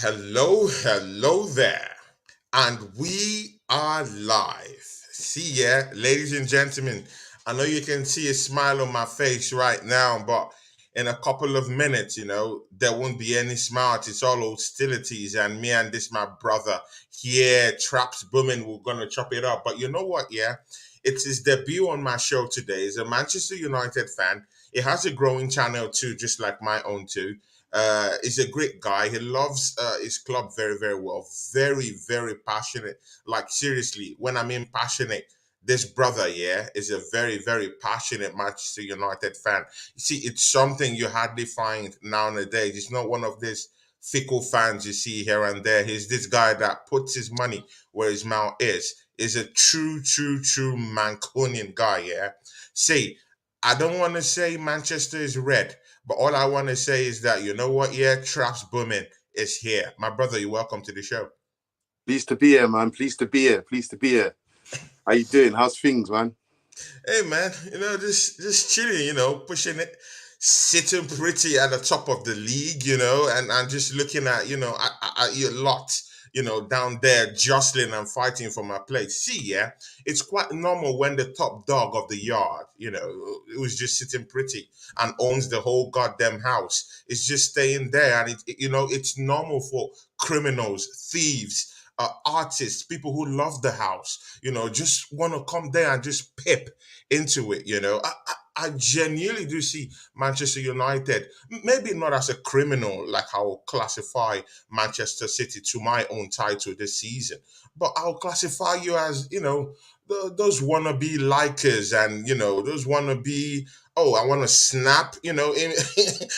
Hello there. And we are live. See ya, ladies and gentlemen. I know you can see a smile on my face right now, but in a couple of minutes, there won't be any smile. It's all hostilities. And me and this, my brother, here, traps booming, we're going to chop it up. But you know what, yeah? It's his debut on my show today. He's a Manchester United fan. He has a growing channel too, just like my own too. He's a great guy. He loves his club very, very well. Very, very passionate. Like seriously, when I mean passionate, this brother, yeah, is a very, very passionate Manchester United fan. You see, it's something you hardly find nowadays. He's not one of these fickle fans you see here and there. He's this guy that puts his money where his mouth is. Is a true Mancunian guy, yeah. See, I don't want to say Manchester is red. But all I want to say is that, you know what? Yeah, Traps Booming is here. My brother, you're welcome to the show. Pleased to be here, man. Pleased to be here. Pleased to be here. How you doing? How's things, man? Hey, man, just chilling, pushing it, sitting pretty at the top of the league, and just looking at, at your lot, down there jostling and fighting for my place. See, yeah, it's quite normal when the top dog of the yard, it was just sitting pretty and owns the whole goddamn house. It's just staying there. And, it's normal for criminals, thieves, artists, people who love the house, just want to come there and just pip into it. I genuinely do see Manchester United, maybe not as a criminal like I'll classify Manchester City to my own title this season, but I'll classify you as, those wannabe likers and, those wannabe, oh, I want to snap, I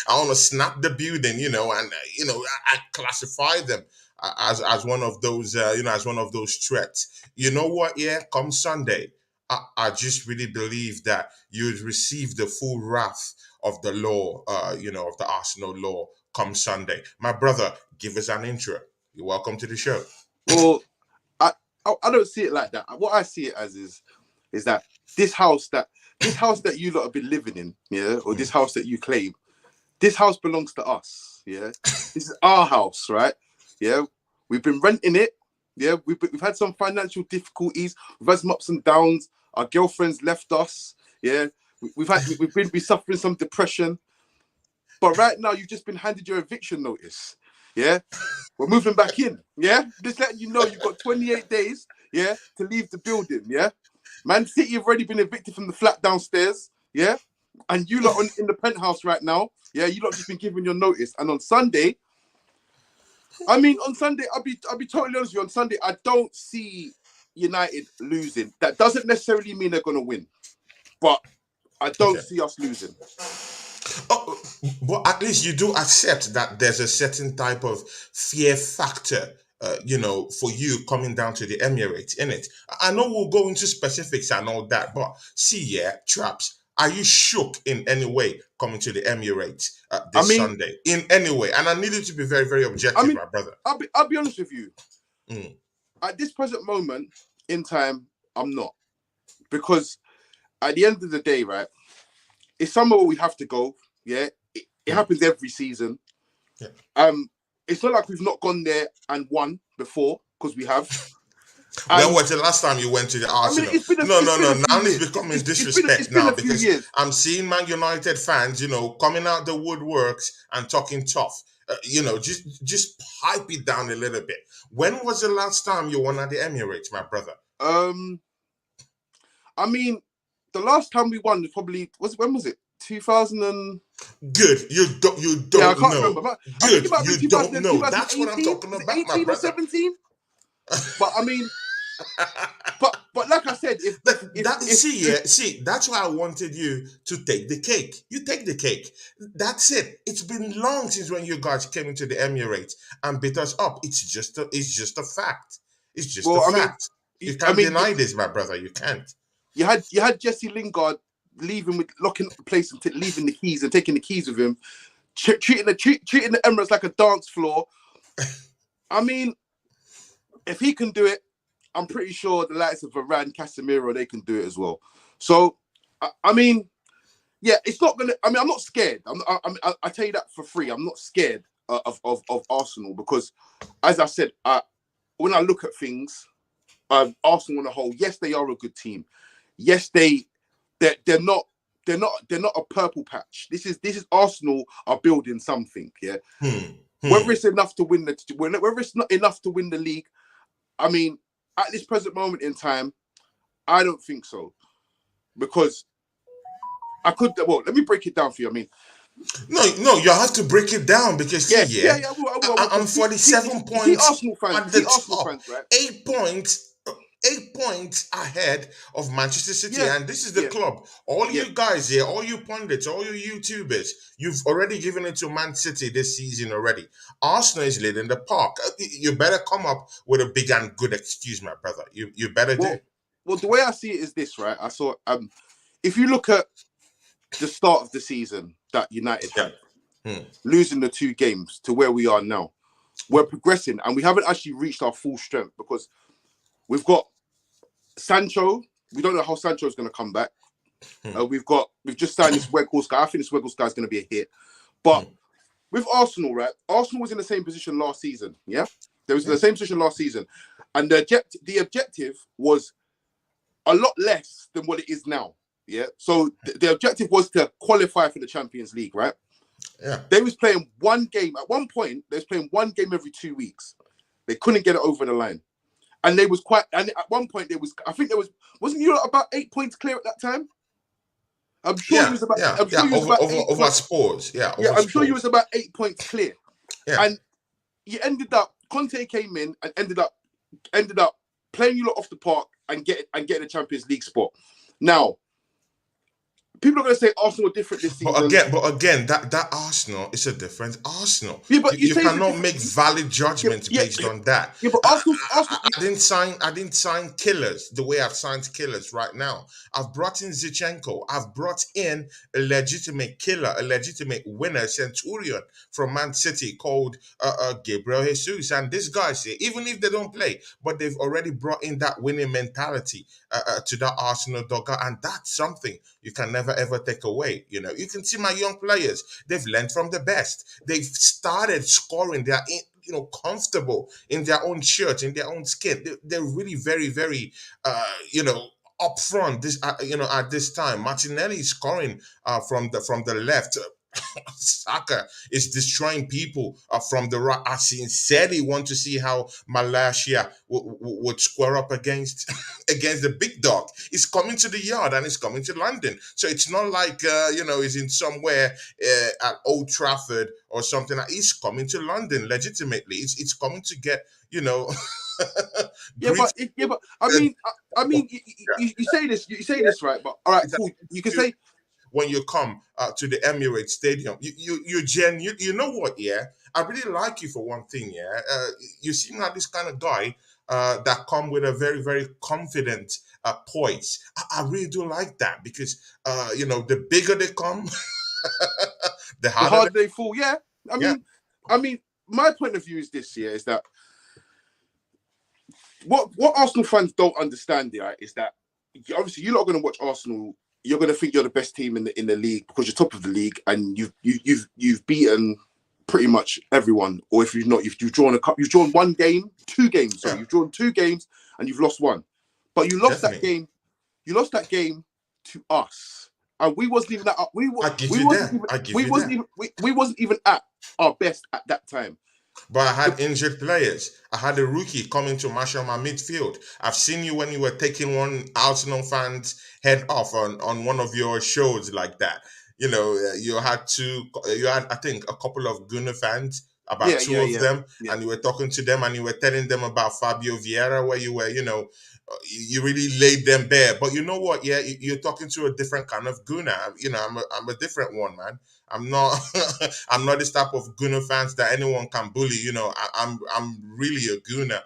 want to snap the building, and, I classify them as one of those, as one of those threats. You know what? Yeah, come Sunday, I just really believe that you'd receive the full wrath of the law, of the Arsenal law come Sunday. My brother, give us an intro. You're welcome to the show. Well, I don't see it like that. What I see it as is that this house that you lot have been living in, yeah, or this house that you claim, this house belongs to us, yeah. This is our house, right? Yeah, we've been renting it. Yeah, we've had some financial difficulties. We've had some ups and downs. Our girlfriends left us. Yeah, we've been suffering some depression. But right now, you've just been handed your eviction notice. Yeah, we're moving back in. Yeah, just letting you know you've got 28 days. Yeah, to leave the building. Yeah, Man City have already been evicted from the flat downstairs. Yeah, and you lot in the penthouse right now. Yeah, you lot just been given your notice. And on Sunday, I'll be totally honest with you. On Sunday, I don't see United losing. That doesn't necessarily mean they're going to win, but I don't see us losing. Oh, but at least you do accept that there's a certain type of fear factor, for you coming down to the Emirates, innit? I know we'll go into specifics and all that, but see, yeah, Traps, are you shook in any way coming to the Emirates this Sunday? In any way? And I need you to be very, very objective, my brother. I'll be honest with you. At this present moment in time, I'm not. Because at the end of the day, right, it's somewhere where we have to go. Yeah, it happens every season. Yeah. It's not like we've not gone there and won before, because we have. When was the last time you went to the Arsenal? No. Now it's becoming disrespect now because I'm seeing Man United fans, coming out the woodworks and talking tough. Just pipe it down a little bit. When was the last time you won at the Emirates, my brother? The last time we won was probably when was it? 2000 and... Good. You don't I can't remember. But good. You don't know. That's what I'm talking about, my 18 brother. or 17? But but like I said, that's why I wanted you to take the cake. You take the cake. That's it. It's been long since when you guys came into the Emirates and beat us up. It's just a fact. It's just a fact. You can't deny this, my brother. You can't. You had Jesse Lingard locking up the place and leaving the keys and taking the keys with him, treating the Emirates like a dance floor. If he can do it, I'm pretty sure the likes of Varane, Casemiro, they can do it as well. So, yeah, it's not gonna. I'm not scared. I tell you that for free. I'm not scared. of Arsenal, because, as I said, when I look at things, Arsenal on the whole, yes, they are a good team. Yes, they're not a purple patch. This is Arsenal are building something. Yeah. Whether it's enough to win whether it's not enough to win the league, I mean, at this present moment in time, I don't think so, because let me break it down for you. I mean, no, you have to break it down, because I will, I'm 47 you see points Arsenal fans, at the Arsenal top, fans, right? 8 points ahead of Manchester City, and this is the club. All Yeah. you guys here, all you pundits, all you YouTubers, you've already given it to Man City this season already. Arsenal is leading the park. You better come up with a big and good excuse, my brother. You better do. Well, the way I see it is this, right? I saw if you look at the start of the season that United had, losing the 2 games to where we are now, we're progressing, and we haven't actually reached our full strength, because we've got Sancho. We don't know how Sancho is going to come back. We've just signed this Weghorst guy. I think this Weghorst guy is going to be a hit. But with Arsenal, right? Arsenal was in the same position last season. Yeah, they was in the same position last season, and the objective was a lot less than what it is now. Yeah. So the objective was to qualify for the Champions League, right? Yeah. They was playing one game. At one point, they was playing one game every 2 weeks. They couldn't get it over the line. And and at one point wasn't you about 8 points clear at that time? I'm sure you was about over Spurs. Yeah. I'm sure you was about 8 points clear. Yeah. And you ended up, Conte came in and ended up playing you lot off the park and getting a Champions League spot. Now, people are going to say Arsenal are different this season. But again, that Arsenal is a different Arsenal. Yeah, but you cannot make valid judgments based on that. Yeah, but Arsenal. I didn't sign killers the way I've signed killers right now. I've brought in Zinchenko. I've brought in a legitimate killer, a legitimate winner, Centurion from Man City called Gabriel Jesus. And these guys here, even if they don't play, but they've already brought in that winning mentality to that Arsenal dugout, and that's something you can never ever take away. You know, you can see my young players, they've learned from the best. They've started scoring. They're comfortable in their own shirt, in their own skin. They're really very, very up front at this time. Martinelli is scoring from the left. Saka is destroying people from the right. I sincerely want to see how Malaysia would square up against against the big dog. He's coming to the yard and he's coming to London. So it's not like he's in somewhere at Old Trafford or something. He's coming to London legitimately. It's coming to get but I mean, you say this right, but all right, cool. You can say, when you come to the Emirates Stadium, you genuine. You know what? Yeah, I really like you for one thing. Yeah, you seem like this kind of guy that come with a very, very confident poise. I really do like that, because the bigger they come, the harder they fall. Yeah, I mean, my point of view is this. Yeah, is that what Arsenal fans don't understand? Yeah, is that obviously you're not going to watch Arsenal. You're going to think you're the best team in the league because you're top of the league and you've beaten pretty much everyone. Or if you've not, you've drawn you've drawn 2 games. Sorry, you've drawn 2 games and you've lost 1. But you lost that game. You lost that game to us, and we wasn't even at. We wasn't even at our best at that time. But I had injured players. I had a rookie coming to marshal my midfield. I've seen you when you were taking one Arsenal fan's head off on one of your shows like that. You had I think a couple of Gunner fans, about 2 of them, and you were talking to them and you were telling them about Fabio Vieira, where you were, you really laid them bare. But you know what? Yeah, you're talking to a different kind of Gunner. I'm a different one, man. I'm not I'm not this type of Gunner fans that anyone can bully. I'm really a Gunner.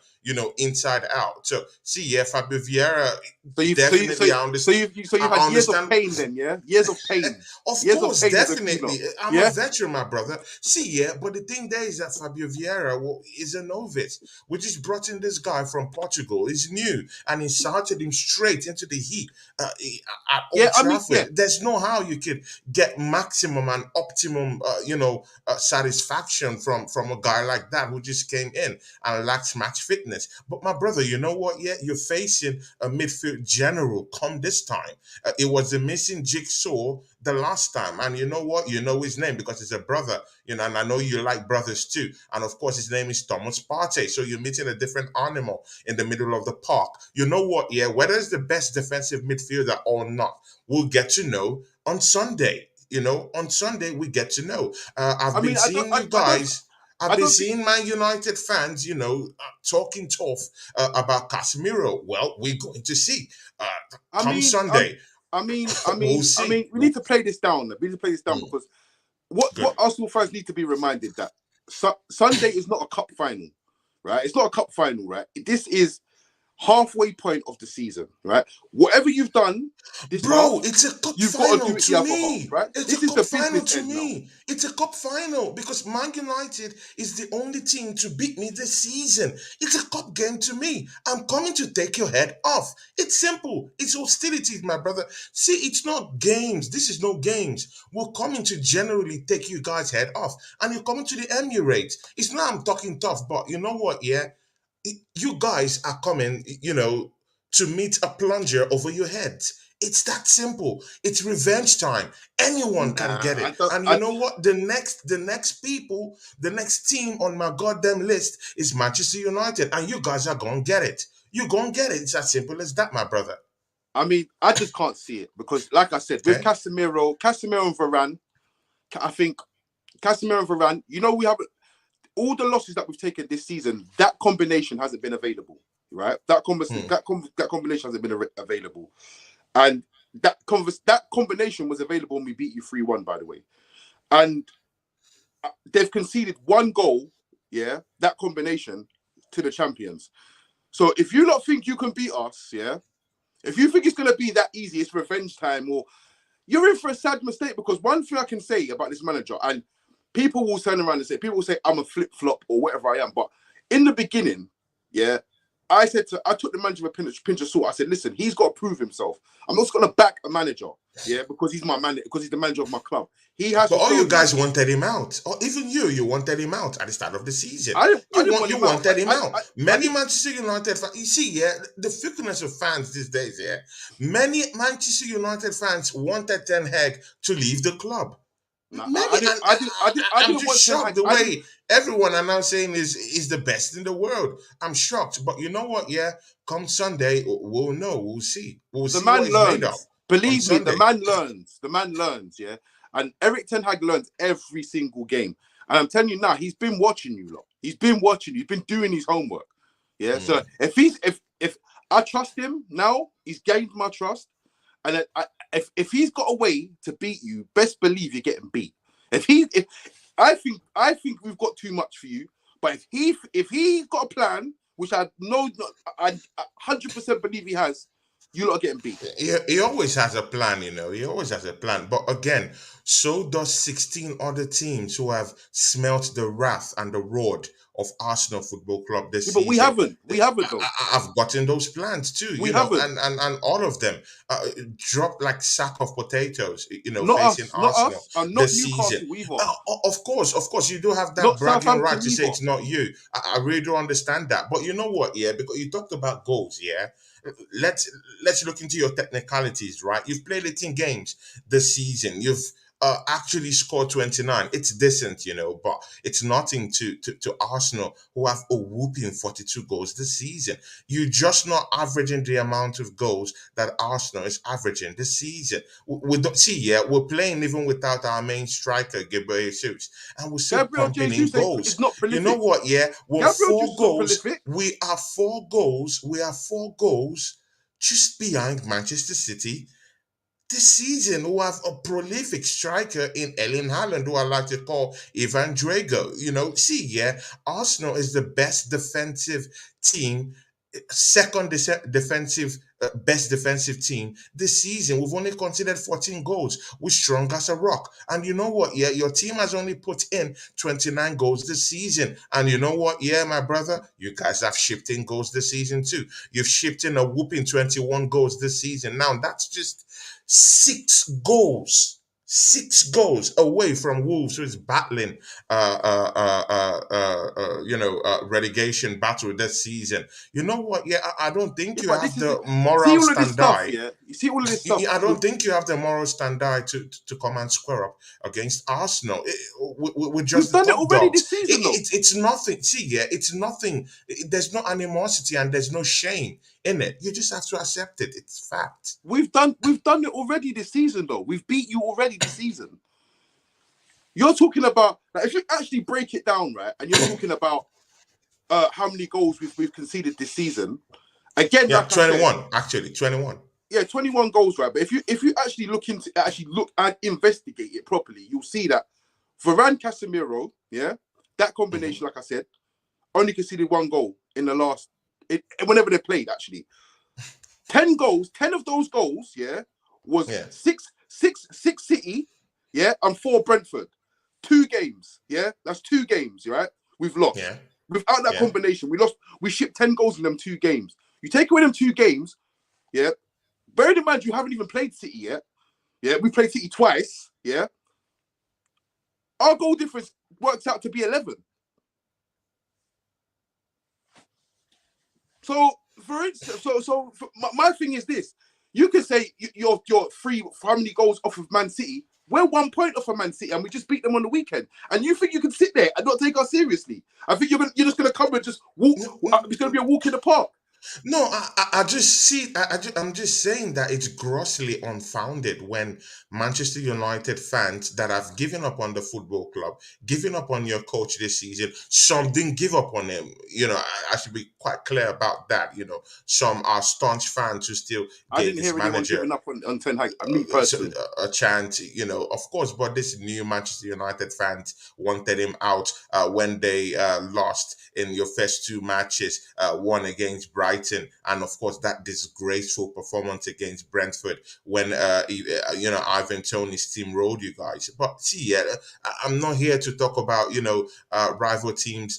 inside out. So see, yeah, Fabio Vieira, So you definitely I understand. so you've had I years of understand. pain then, yeah? Years of pain. Of Years of course, pain as a definitely. gooner. I'm a Yeah? veteran, my brother. See, yeah, but the thing there is that Fabio Vieira is a novice. We just brought in this guy from Portugal. He's new, and inserted him straight into the heat at Yeah, Old I mean, Trafford. yeah. There's no how you could get maximum and optimum, satisfaction from a guy like that who just came in and lacks match fitness. But my brother, you know what? Yeah, you're facing a midfield general come this time. It was the missing jigsaw the last time. And you know what? You know his name because it's a brother, and I know you like brothers too. And of course, his name is Thomas Partey. So you're meeting a different animal in the middle of the park. You know what? Yeah, whether it's the best defensive midfielder or not, we'll get to know on Sunday. On Sunday, we get to know. I've I been mean, seeing you guys. I've I been don't think seeing Man United fans, talking tough about Casemiro. Well, we're going to see. I Come mean, Sunday, we'll I see. mean, we need to play this down. We need to play this down Mm, because what good. Arsenal fans need to be reminded that Sunday is not a cup final, right? It's not a cup final, right? This is halfway point of the season, right? Whatever you've done this half, Bro, it's a cup you've got to final do it the to other half, me. right? It's This a is cup the final business to end now. me. It's a cup final because Man United is the only team to beat me this season. It's a cup game to me. I'm coming to take your head off. It's simple. It's hostilities, my brother. See, it's not games. This is no games. We're coming to generally take you guys' head off. And you're coming to the Emirates. It's not I'm talking tough, but you know what, yeah? You guys are coming, to meet a plunger over your head. It's that simple. It's revenge time. Anyone can Nah, get it. I don't. And you know what? The next team on my goddamn list is Manchester United. And you guys are gonna get it. You're gonna get it. It's as simple as that, my brother. I mean, I just can't see it because, like I said, with Okay? Casemiro and Varane, I think Casemiro and Varane. We have all the losses that we've taken this season. That combination hasn't been available, right? Hmm. That combination hasn't been available, and that combination was available when we beat you 3-1, by the way. And they've conceded one goal, yeah, that combination to the champions. So if you not think you can beat us, yeah, if you think it's going to be that easy, it's revenge time, or you're in for a sad mistake. Because one thing I can say about this manager, and people will turn around and say, I'm a flip-flop or whatever I am. But in the beginning, yeah, I took the manager with a pinch of salt. I said, listen, he's got to prove himself. I'm not going to back a manager, yeah, because he's my man, because he's the manager of my club. He has But to all show you me. guys wanted him out. Or even you wanted him out at the start of the season. I didn't want You him out. wanted him out. I Many Manchester United fans, you see, yeah, the fickleness of fans these days, yeah. Many Manchester United fans wanted Ten Hag to leave the club. No, Many, and I I'm didn't just want Ten shocked Hag. the way everyone are now saying is the best in the world. I'm shocked, but you know what? Yeah, come Sunday, we'll know. We'll see. We'll The see what man he's made of learns. on Believe me, the Sunday. man learns. The man learns, yeah. And Eric Ten Hag learns every single game. And I'm telling you now, he's been watching you lot. He's been watching you. He's been doing his homework. Yeah. So if I trust him now, he's gained my trust. And if he's got a way to beat you, best believe you're getting beat. If I think we've got too much for you. But if he's got a plan, which I know, I 100% believe he has, you lot are getting beat. He always has a plan, He always has a plan. But again, so does 16 other teams who have smelt the wrath and the rod of Arsenal Football Club this Yeah, but we season. haven't. We haven't though. I've gotten those plans too, We haven't. and all of them dropped like sack of potatoes, Not facing us. Not Arsenal us. And not this season. Newcastle either. Of course, you do have that Not bragging right Southampton to say either. it's not you. I really do understand that. But you know what, yeah, because you talked about goals, yeah. Let's look into your technicalities, right? You've played 18 games this season. You've actually scored 29. It's decent, but it's nothing to Arsenal, who have a whooping 42 goals this season. You're just not averaging the amount of goals that Arsenal is averaging this season. We don't see, yeah, we're playing even without our main striker, Gabriel Jesus, and we're still Gabriel pumping in Jesus goals. is not You prolific. know what, yeah? We're Gabriel four Jesus is not goals. prolific. We are 4 goals. We are 4 goals just behind Manchester City, this season we have a prolific striker in Erling Haaland, who I like to call Ivan Drago. Arsenal is the best defensive team, second defensive best defensive team this season. We've only conceded 14 goals. We're strong as a rock. And you know what? Yeah, your team has only put in 29 goals this season. And you know what? Yeah, my brother, you guys have shipped in goals this season too. You've shipped in a whooping 21 goals this season. Now that's just 6 goals. 6 goals away from Wolves, who is battling, relegation battle this season. You know what? Yeah, I don't think Yeah, you but have this is the see moral all of this stuff. standard. Yeah, you see all of this stuff. I don't think you have the moral standard to come and square up against Arsenal. We're We've just the done it top already dogs. this season, though. It's nothing. See, yeah, it's nothing. There's no animosity and there's no shame in it. You just have to accept it. It's fact. We've done it already this season, though. We've beat you already this season. You're talking about, like, if you actually break it down, right, and you're talking about how many goals we've conceded this season. Again, Yeah, like 21 actually, 21. Yeah, 21 goals, right? But if you actually look and investigate it properly, you'll see that Varane, Casemiro, yeah, that combination, like I said, only conceded 1 goal in the last whenever they played. Actually, 10 goals, 10 of those goals, yeah, was six City, yeah, and 4 Brentford. 2 games, yeah, that's 2 games, right? We've lost. Yeah. Without that combination, we lost. We shipped 10 goals in them 2 games. You take away them 2 games, yeah. Bear in mind, you haven't even played City yet. Yeah, we played City twice. Yeah, our goal difference works out to be 11. So, for instance, my thing is this: you can say you're 3 how many goals off of Man City. We're 1 point off of Man City, and we just beat them on the weekend. And you think you can sit there and not take us seriously? I think you're just going to come and just walk. It's going to be a walk in the park. No, I just see. I'm just saying that it's grossly unfounded when Manchester United fans that have given up on the football club, given up on your coach this season. Some didn't give up on him. I should be quite clear about that. Some are staunch fans who still I gave didn't this hear anyone manager giving up on Ten Hag. Me personally, a chance. Of course. But this new Manchester United fans wanted him out when they lost in your first 2 matches, one against Brighton, and of course that disgraceful performance against Brentford when Ivan Toney steamrolled you guys. But see, I'm not here to talk about rival teams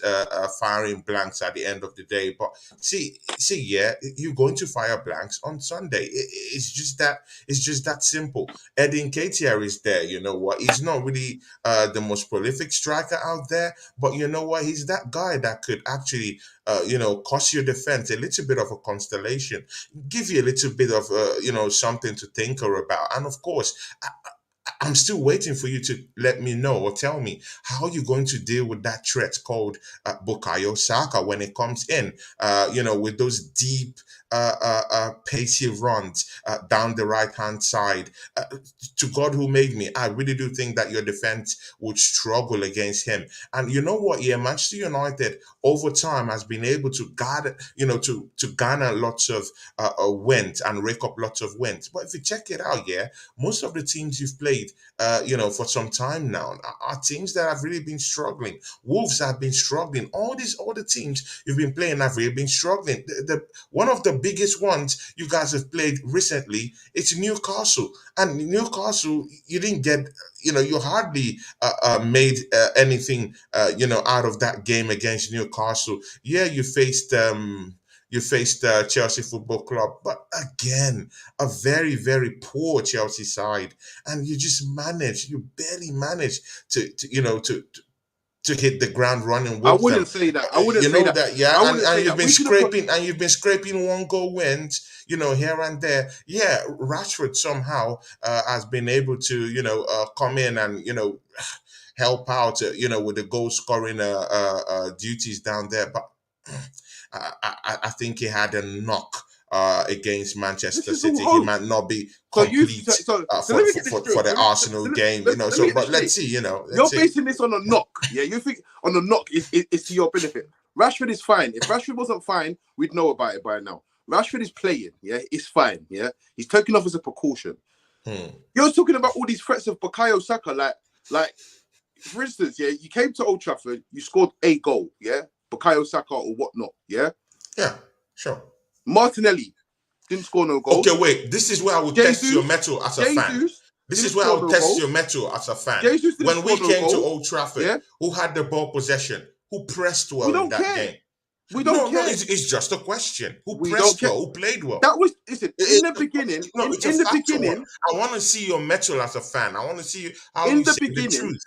firing blanks at the end of the day. But see, you're going to fire blanks on Sunday. It's just that simple. Nketiah is there. You know what? He's not really the most prolific striker out there, but you know what? He's that guy that could actually cost your defense a little bit of a constellation, give you a little bit of something to think about. And of course, I'm still waiting for you to let me know or tell me how you're going to deal with that threat called Bukayo Saka when it comes in, with those deep, pacey runs down the right-hand side. To God who made me, I really do think that your defense would struggle against him. And you know what? Yeah, Manchester United over time has been able to gather, to garner lots of wins and rake up lots of wins. But if you check it out, yeah, most of the teams you've played, for some time now, are teams that have really been struggling. Wolves have been struggling. All the teams you've been playing have really been struggling. One of the biggest ones you guys have played recently, it's Newcastle. And Newcastle, you didn't get, you hardly made anything, out of that game against Newcastle. Yeah, you faced Chelsea Football Club, but again, a very, very poor Chelsea side, and you barely managed to hit the ground running with I wouldn't them. say that. I wouldn't say that. Yeah, I wouldn't and say you've that. been We could have scraping, and you've been scraping 1 goal wins, here and there. Yeah, Rashford somehow has been able to, come in and help out, with the goal scoring duties down there, but I think he had a knock against Manchester City. He might not be complete so for let me get this straight. the Arsenal game, let me So, get but this let's straight. see, You're basing this on a knock. Yeah, you think on a knock is to your benefit. Rashford is fine. If Rashford wasn't fine, we'd know about it by now. Rashford is playing. Yeah, it's fine. Yeah, he's taken off as a precaution. You're talking about all these threats of Bukayo Saka, like for instance, yeah, you came to Old Trafford, you scored a goal, yeah, Bukayo Saka or whatnot, yeah. Yeah, sure. Martinelli didn't score no goals. Okay, wait. This is where I would test your metal as a fan. This is where I would test your metal as a fan. When we came to Old Trafford, who had the ball possession? Who pressed well in that game? We don't care. No, it's just a question. Who pressed well? Who played well? That was, listen, in the beginning. In the beginning, I want to see your metal as a fan. I want to see how in you the say the truth.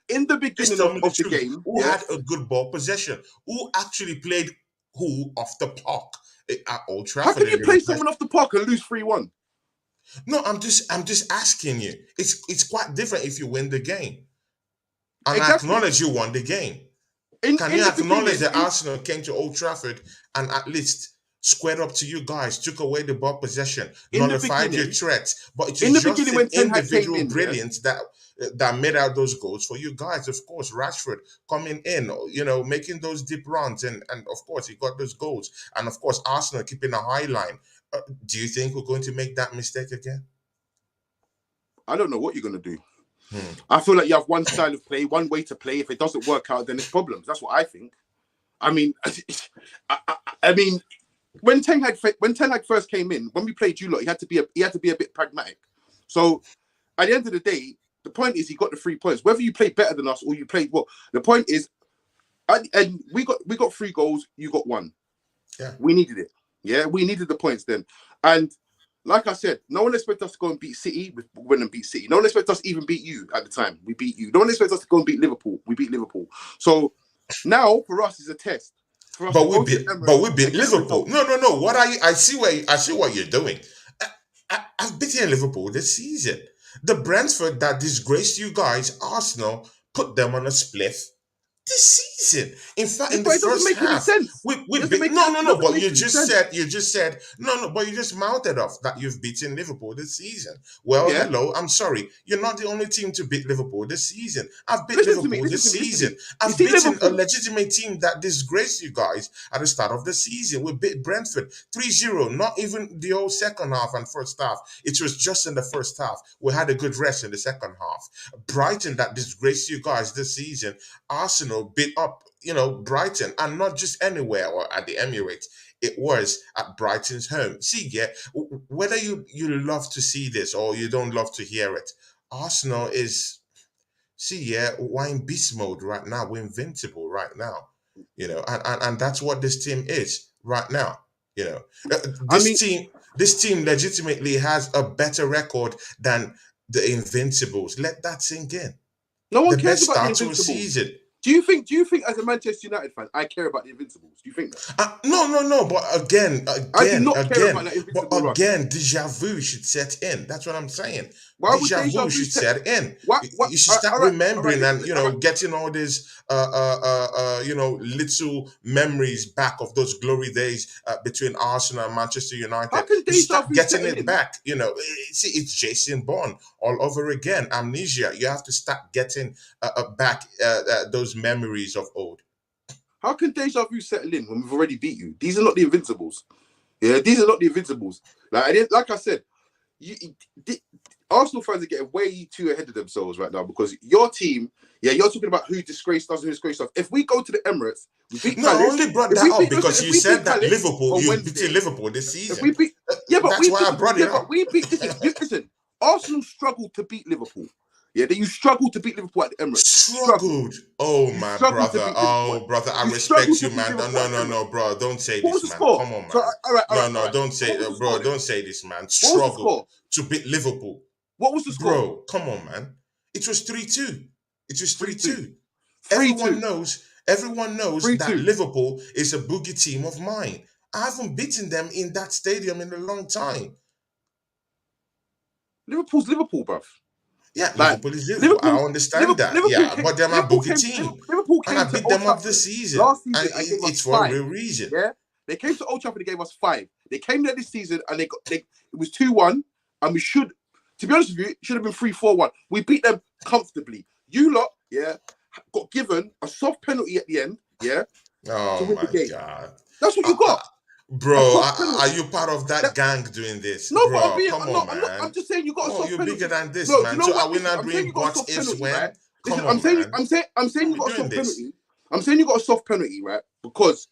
In the beginning of the game, who had a good ball possession? Who actually played who off the park at Old Trafford? How can you play someone off the park and lose 3-1? No, I'm just asking you. It's quite different if you win the game. And I acknowledge you won the game. Can you acknowledge that Arsenal came to Old Trafford and at least squared up to you guys, took away the ball possession, nullified your threats? But it was just an individual brilliance that made out those goals for you guys. Of course, Rashford coming in, making those deep runs, and of course he got those goals. And of course, Arsenal keeping a high line. Do you think we're going to make that mistake again? I don't know what you're going to do. I feel like you have one style of play, one way to play. If it doesn't work out, then it's problems. That's what I think. I mean, when Ten Hag first came in, when we played you lot, he had to be a bit pragmatic. So at the end of the day, the point is he got the 3 points. Whether you played better than us or you played well, the point is, and we got 3 goals, you got 1. Yeah, we needed it. Yeah, we needed the points then, and. Like I said, no one expected us to go and beat City. We went and beat City. No one expected us to even beat you at the time. We beat you. No one expected us to go and beat Liverpool. We beat Liverpool. So now for us, it's a test. But we beat Liverpool. No. What are you? I see what you're doing. I've beaten Liverpool this season. The Brentford that disgraced you guys, Arsenal, put them on a spliff this season. In fact, in the first half, but you just said, but you just mounted off that you've beaten Liverpool this season. Well, hello, I'm sorry. You're not the only team to beat Liverpool this season. I've beat Liverpool this season. I've beaten a legitimate team that disgraced you guys at the start of the season. We beat Brentford 3-0, not even the whole second half and first half. It was just in the first half. We had a good rest in the second half. Brighton that disgraced you guys this season. Arsenal beat up, Brighton, and not just anywhere or at the Emirates. It was at Brighton's home. See, whether you love to see this or you don't love to hear it, Arsenal is, we're in beast mode right now. We're invincible right now, and that's what this team is right now. This team legitimately has a better record than the Invincibles. Let that sink in. No one cares about the Invincibles. Season. Do you think as a Manchester United fan, I care about the Invincibles? Do you think that? No. But again, I do not care about that Invincible run. Again, deja vu should set in. That's what I'm saying. Why deja vu should set in. You should start remembering and getting all these little memories back of those glory days between Arsenal and Manchester United. How can deja vu getting it back? It's Jason Bourne all over again. Amnesia. You have to start getting back those memories of old. How can deja vu settle in when we've already beat you? These are not the Invincibles. Yeah, these are not the Invincibles. Like I said, Arsenal fans are getting way too ahead of themselves right now because your team, you're talking about who disgraced us and who disgraced us. If we go to the Emirates, we beat Palace. I only brought that up because you said that Liverpool, you beat Liverpool this season. That's why I brought it up. Listen, Arsenal struggled to beat Liverpool. Yeah, that you struggled to beat Liverpool at the Emirates. Struggled. Oh, my brother. Oh, brother, I respect you, man. No, bro. Don't say this, man. Come on, man. So, all right, don't say it, bro. Don't say this, man. Struggled to beat Liverpool. What was the score? Bro, come on, man. It was 3-2. It was 3-2. Everyone knows that Liverpool is a boogie team of mine. I haven't beaten them in that stadium in a long time. Liverpool's Liverpool, bruv. Yeah, Liverpool is Liverpool. I understand that. But they're my boogie team. And I beat them up this season. Last season, it's for a real reason. Yeah, they came to Old Trafford and gave us 5. They came there this season and it was 2-1. And we should, to be honest with you, it should have been 3-4-1. We beat them comfortably. You lot, got given a soft penalty at the end, Oh my God. That's what you got. Bro, soft penalty. are you part of that gang doing this? No, but Bro, come on, I'm not. I'm man. just saying you got Come a on, soft you're penalty. bigger than this, Bro, do you man. know So what? are we Listen, not I'm saying doing you got a what soft ifs penalty, right? when? Listen, Come on, man. I'm saying Are you we got a doing soft this? penalty. I'm saying you got a soft penalty, right? Because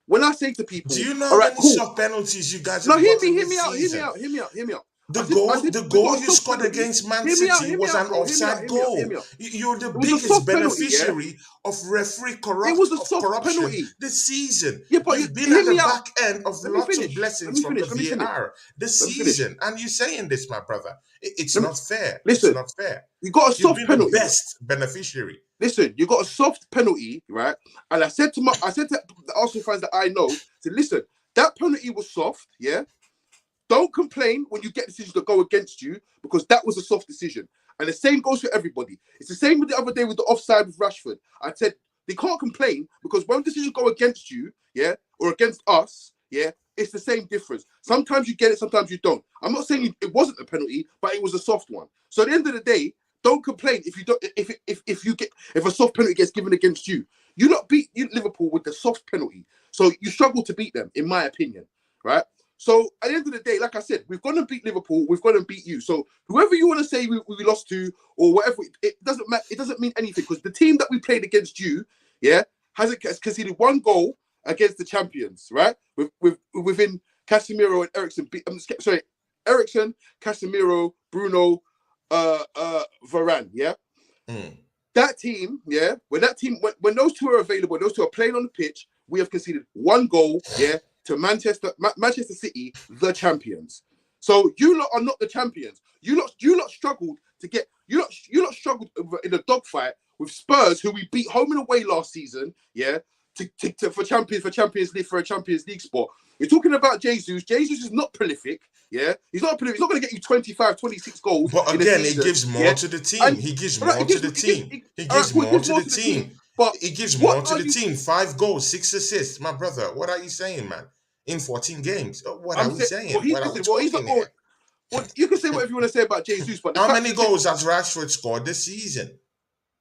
when I say to Do people, you know all how right, many cool. soft penalties you guys No, have gotten hear this me out, hear me season? out, hear me out, hear me out. The I goal, said the we goal got a you soft scored penalty. against Man City Hear me was out, an bro. Hear me out, offside hear me out, hear goal. me out. You're the It was a biggest soft penalty, yeah. beneficiary of referee It was a of soft corruption penalty. this season. Yeah, but You've been hear at me the out. back end of Let me lots of finish. Let blessings me from the finish. Let me finish. VAR this Let me finish. season, and you're saying this, my brother. It's Let me not fair. It's listen. not fair. You got a You've soft been the penalty. best beneficiary. Listen, you got a soft penalty, right? And I said to the Arsenal fans that I know, said, listen, that penalty was soft, yeah. Don't complain when you get decisions that go against you because that was a soft decision. And the same goes for everybody. It's the same with the other day with the offside with Rashford. I said they can't complain because when decisions go against you, yeah, or against us, yeah, it's the same difference. Sometimes you get it, sometimes you don't. I'm not saying it wasn't a penalty, but it was a soft one. So at the end of the day, don't complain if you don't if a soft penalty gets given against you. You not beat Liverpool with the soft penalty, so you struggle to beat them, in my opinion, right? So at the end of the day, like I said, we've gone and beat Liverpool. We've gone and beat you. So whoever you want to say we lost to or whatever, it doesn't matter. It doesn't mean anything because the team that we played against you, yeah, has conceded one goal against the champions, right? Within Casemiro and Ericsson. Sorry, Ericsson, Casemiro, Bruno, Varane, yeah. That team, yeah, when those two are available, those two are playing on the pitch, we have conceded one goal, yeah, to Manchester City, the champions. So you lot are not the champions. You lot struggled to get you lot struggled in a dogfight with Spurs, who we beat home and away last season, yeah, for Champions League spot. We're talking about Jesus. Jesus is not prolific, yeah. He's not prolific. He's not going to get you 25, 26 goals But in a again, season. it gives more Yeah? to the team. And He gives right, more to the team. He all right, gives cool, it more gives to more the to the team. But He gives what more to are the you? team. 5 goals, 6 assists. My brother, what are you saying, man? In 14 games. What I'm are we saying, saying? What are we he's not talking going. here? Well, you can say whatever you want to say about Jesus, but the How fact many of the thing, goals has Rashford scored this season?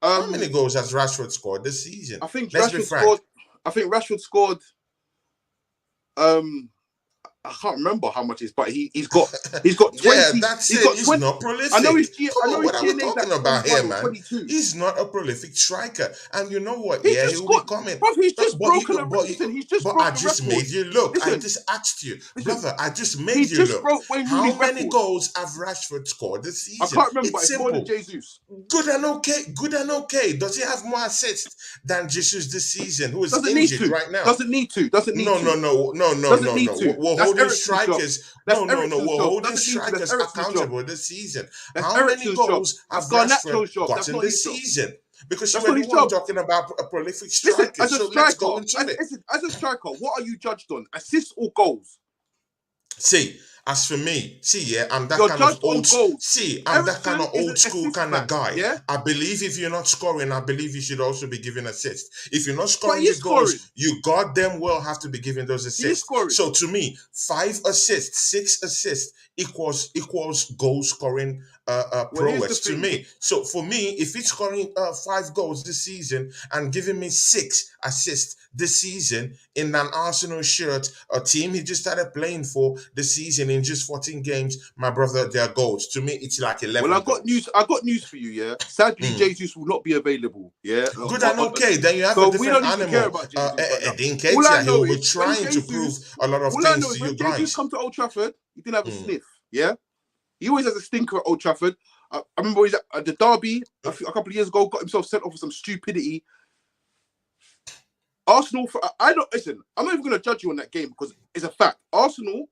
How many goals has Rashford scored this season? I think Let's be Rashford frank. scored. I think Rashford scored. I can't remember how much it is, but he's got 20. Yeah, that's He's it. got He's 20. not I know prolific. Come on, his what are we GNA is talking like about 21 here, or man? 22. He's not a prolific striker, and you know what? He's Yeah, just he will be scored. coming. Bro, he's just But broken you, a but listen. you, He's just but broke I the just record. made you look. I Listen, just asked you, listen. brother. I just made He you just look. broke Wayne How Rooney's many record. goals have Rashford scored this I season? can't remember, but It's it's more than simple. Jesus. Good and okay. Good and okay. Does he have more assists than Jesus this season, who is Doesn't need injured to. right now? Doesn't need to. Doesn't need No, to. no, no, no, no, Doesn't no, need no. to. We're That's holding Ericsson's job. strikers. That's No, no, no. Ericsson's We're job. holding Doesn't need to. That's strikers Ericsson's job. accountable this season. That's How many Ericsson's job. goals have That's Rashford Garnacho's job. That's gotten not this his job. season? Because you That's were not the his one job. talking about a prolific Listen, striker. as a So let's go striker, into it. as a striker, what are you judged on? Assists or goals? See, as for me, yeah, I'm that You're kind of judged on goals. I'm that kind Ericsson of is an old school assist kind of man. guy. Yeah, I believe if you're not scoring, I believe you should also be giving assists. If you're not but scoring the he's goals, scoring. you goddamn well have to be giving those He's assists. scoring. So to me, 5 assists, 6 assists equals goal scoring Well, here's the prowess to thing. me. So for me, if he's scoring 5 goals this season and giving me 6 assists this season in an Arsenal shirt, a team he just started playing for this season in just 14 games, my brother, their goals. To me, it's like 11 Well, goals. I got news for you. Yeah, sadly, Jesus will not be available. Yeah, Good and okay. Then you have a so we different don't even care animal. about Jesus right now. All I nketiah, he know will be is when trying to prove Jesus, a lot of all I know things is to when you Jesus guys. come to Old Trafford, he didn't have a sniff. Yeah, he always has a stinker at Old Trafford. I remember he's at the derby a couple of years ago, got himself sent off for some stupidity. Arsenal, I don't listen. I'm not even going to judge you on that game because it's a fact. Arsenal,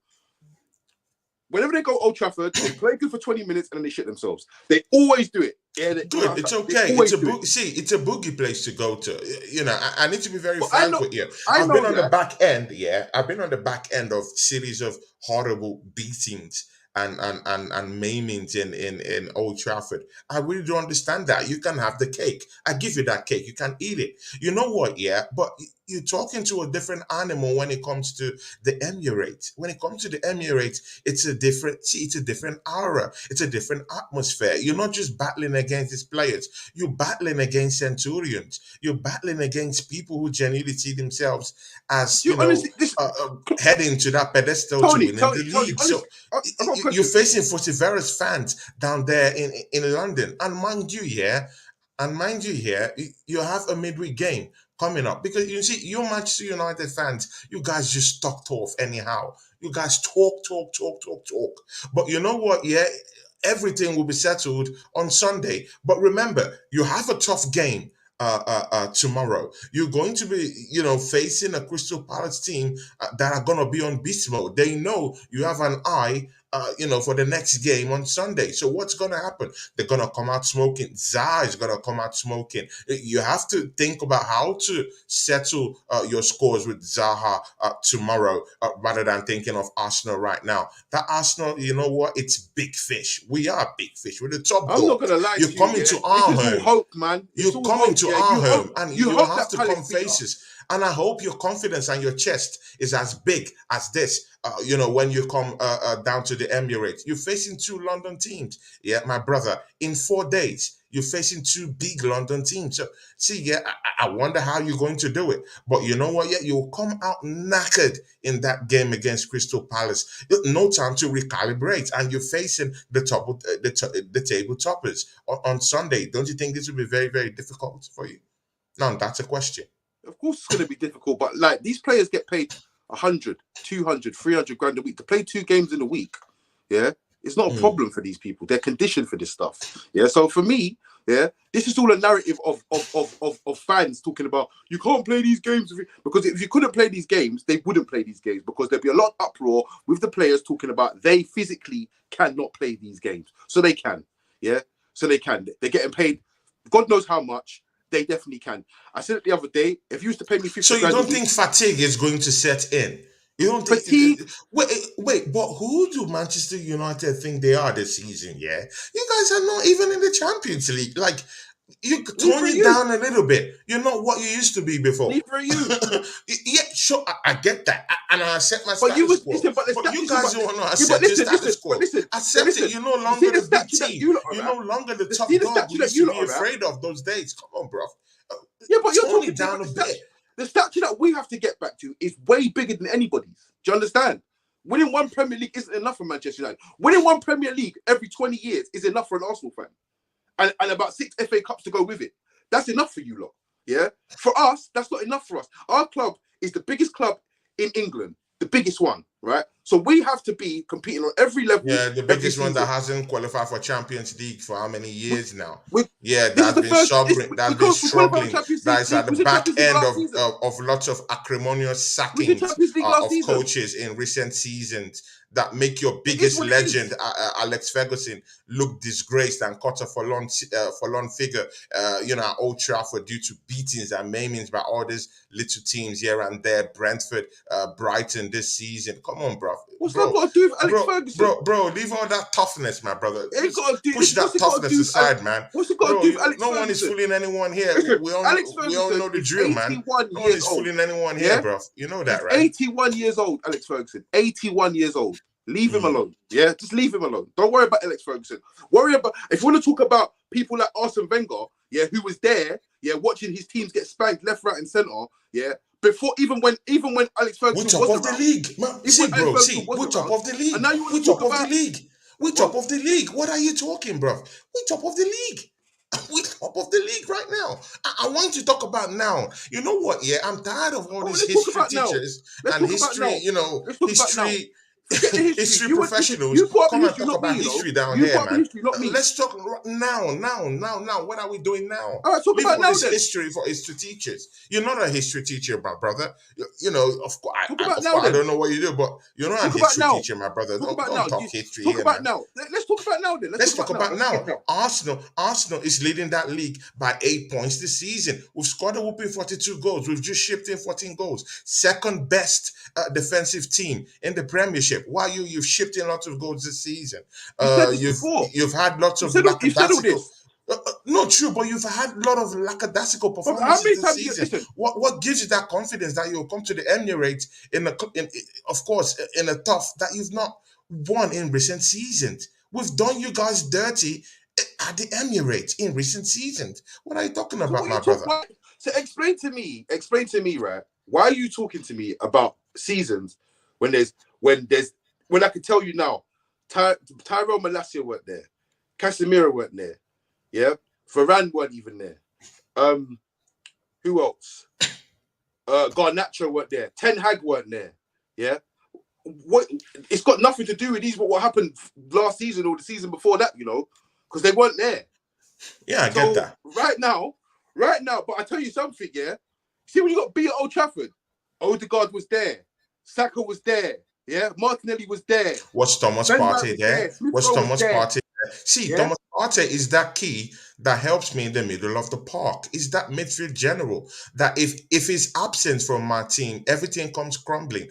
whenever they go Old Trafford, they play good for 20 minutes and then they shit themselves. They always do it. Yeah, Good, it's okay. It's a it's a boogie place to go to. You know, I need to be very frank with you. I've been on the back end. Yeah, I've been on the back end of series of horrible beatings and maimings in Old Trafford. I really don't understand that. You can have the cake. I give you that cake. You can eat it. You know what? Yeah, but you're talking to a different animal when it comes to the Emirates. When it comes to the Emirates, it's a different aura. It's a different atmosphere. You're not just battling against these players. You're battling against centurions. You're battling against people who genuinely see themselves as, Do you honestly, heading to that pedestal to Tony, winning Tony, the Tony, league. honestly, So I got a you're question. facing Fortiveras fans down there in London, and mind you, yeah, you have a midweek game coming up, because you see, you Manchester United fans, you guys just talked off anyhow. You guys talk. But you know what? Yeah, everything will be settled on Sunday. But remember, you have a tough game tomorrow. You're going to be, facing a Crystal Palace team that are going to be on beast mode. They know you have an eye, for the next game on Sunday. So what's going to happen? They're going to come out smoking. Zaha is going to come out smoking. You have to think about how to settle your scores with Zaha tomorrow, rather than thinking of Arsenal right now. That Arsenal, you know what? It's big fish. We are big fish. We're the top I'm not dog. gonna lie You're to you. coming Yeah, to this our is all home. hope, man. It's You're all coming hope. to Yeah, our home, and you you hope have that to Palace come beat us. faces. And I hope your confidence and your chest is as big as this. When you come down to the Emirates, you're facing two London teams. Yeah, my brother. In 4 days, you're facing two big London teams. So, see, yeah, I wonder how you're going to do it. But you know what? Yeah, you'll come out knackered in that game against Crystal Palace. No time to recalibrate, and you're facing the table toppers on Sunday. Don't you think this will be very, very difficult for you? No, that's a question. Of course, it's gonna be difficult, but like these players get paid 100, 200, 300 grand a week to play 2 games in a week. Yeah, it's not a Mm. problem for these people. They're conditioned for this stuff. Yeah, so for me, yeah, this is all a narrative of fans talking about you can't play these games because if you couldn't play these games, they wouldn't play these games because there'd be a lot of uproar with the players talking about they physically cannot play these games. So they can, yeah, so they can. They're getting paid, God knows how much. They definitely can. I said it the other day. If you used to pay me 50 So you grand a don't week, think fatigue is going to set in? You don't think? fatigue. Wait. But who do Manchester United think they are this season? Yeah, you guys are not even in the Champions League. Like, you Neither tone are it you. down a little bit. You're not what you used to be before. Neither are you. Yeah, sure, I get that, and I accept my But you status was quo. listen. But the But stat. you Listen. guys But don't want to yeah. But accept your listen. status Listen. But quo. listen. But Accept it. listen. You're no You see longer the the big statue that team. you lot You're are no at. longer the See top the dog we statue that used to you be lot are at. afraid of those days. Come on, bro. Yeah, but you're Tone talking. it Yeah, down but a bit. the statue that we have to get back to is way bigger than anybody's. Do you understand? Winning one Premier League isn't enough for Manchester United. Winning one Premier League every 20 years is enough for an Arsenal fan, and about 6 FA Cups to go with it. That's enough for you lot. Yeah. For us, that's not enough for us. Our club is the biggest club in England, the biggest one, right? So we have to be competing on every level Yeah, the every biggest one that season. hasn't qualified for Champions League for how many We, years now? we, Yeah, this is that's the been first. suffering. That's been We qualified for struggling. Champions That League. is at the Was in back Champions League end last season. of lots of acrimonious Was in sackings Champions League last of season. coaches in recent seasons that make your It is biggest what it is. legend, Alex Ferguson, look disgraced and cut a forlorn figure, at Old Trafford due to beatings and maimings by all these little teams here and there. Brentford, Brighton this season. Come on, bro. What's that got to do with Alex Ferguson? Bro, leave all that toughness, my brother. It ain't Just got to do. push Listen, what's that it got to toughness do with Alex? aside, man. What's it got to Bro, do with Alex no one is Ferguson? fooling anyone here. Listen, We all Alex know Ferguson the is drill, man. 81 No one years is old. fooling anyone Yeah? here, bro. You know that, He's right? 81 years old, Alex Ferguson. 81 years old. Leave him alone. Yeah, just leave him alone. Don't worry about Alex Ferguson. Worry about if you want to talk about people like Arsene Wenger, yeah, who was there, yeah, watching his teams get spanked left, right, and centre, yeah. Before even when Alex We're Ferguson top was of the around, league. Man, even when Alex Ferguson was we're top around, of the and league. now you want We're to talk top of the about league. We're what? top of the league. What are you talking, bro? We're top of the league. We're top of the league right now. I want you to talk about now. You know what? Yeah, I'm tired of all Oh, these let's talk history about now. teachers Let's and talk about now. Let's talk about now. history Forget the history. history You want listen. professionals You brought up the come and history, talk not me. about You know. history down You here, brought up the man. history, not me. Let's talk now. What are we doing now? All right, talk Leave about all now this then. history for history teachers. You're not a history teacher, my brother. You know, of course, Talk about now I then. don't know what you do, but you're not a Talk about history now. teacher, my brother. Talk about now. Don't talk history Talk here, about man. now. Let's talk about now then. Let's talk about Let's talk now. about now. Arsenal is leading that league by 8 points this season. We've scored a whooping 42 goals. We've just shipped in 14 goals. Second best defensive team in the Premiership. Premiership. Why you've shipped in lots of goals this season. You said this before. You've had lots of You said all this. Not true, but you've had a lot of lackadaisical But how performances many this times season. listen? What gives you that confidence that you'll come to the Emirates of course, in a tough that you've not won in recent seasons? We've done you guys dirty at the Emirates in recent seasons. What are you talking about, my brother? So explain to me, right? Why are you talking to me about seasons when I can tell you now, Tyrell Malacia weren't there, Casemiro weren't there, yeah, Varane weren't even there. Who else? Garnacho weren't there. Ten Hag weren't there. Yeah. What? It's got nothing to do with these. What happened last season or the season before that? You know, because they weren't there. Yeah, I get that. Right now. But I tell you something. Yeah. See when you got beat at Old Trafford, Odegaard was there, Saka was there. Yeah, Martinelli was there. Was Thomas Partey there? Was Thomas Partey there? See, yeah? Thomas Partey is that key that helps me in the middle of the park. Is that midfield general that if he's absent from my team, everything comes crumbling.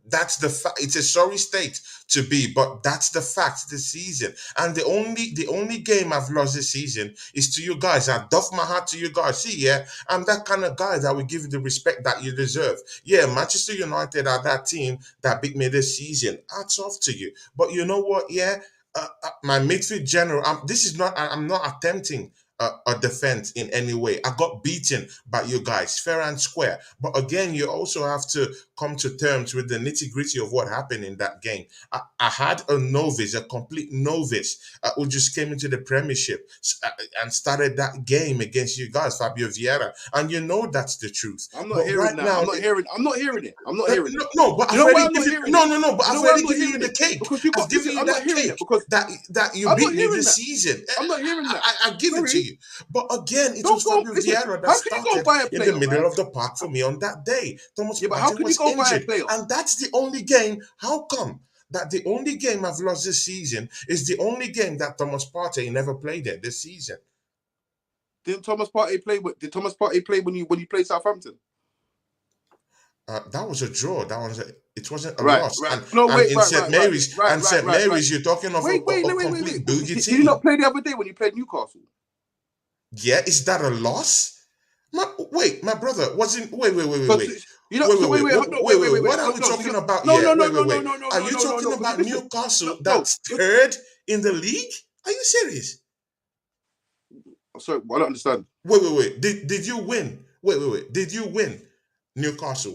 That's the fact. It's a sorry state to be, but that's the fact this season. And the only game I've lost this season is to you guys. I doff my hat to you guys. See, yeah, I'm that kind of guy that will give you the respect that you deserve. Yeah, Manchester United are that team that beat me this season. Hats off to you. But you know what? Yeah, my midfield general. I'm not attempting a defense in any way. I got beaten by you guys, fair and square. But again, you also have to come to terms with the nitty-gritty of what happened in that game. I had a complete novice, who just came into the Premiership and started that game against you guys, Fabio Vieira. And you know that's the truth. I'm not hearing that. I'm not hearing it. No, but I've already given you the cake. Because you got given you that cake because that you beat me this season. I'm not hearing that. I give it to you. But again, it was Fabio Vieira that started in the middle of the park for me on that day. Thomas Partey was injured. And that's the only game. How come that the only game I've lost this season is the only game that Thomas Partey never played in this season? Did Thomas Partey play when you played Southampton? That was a draw. It wasn't a loss. Right. In St. Mary's, you're talking of a complete boogie team. Did you not play the other day when you played Newcastle? Yeah, is that a loss? My brother wasn't. Wait. What are we talking about here? Wait. Are you talking about Newcastle that's third in the league? Are you serious? Sorry, I don't understand. Wait. Did you win? Wait. Did you win Newcastle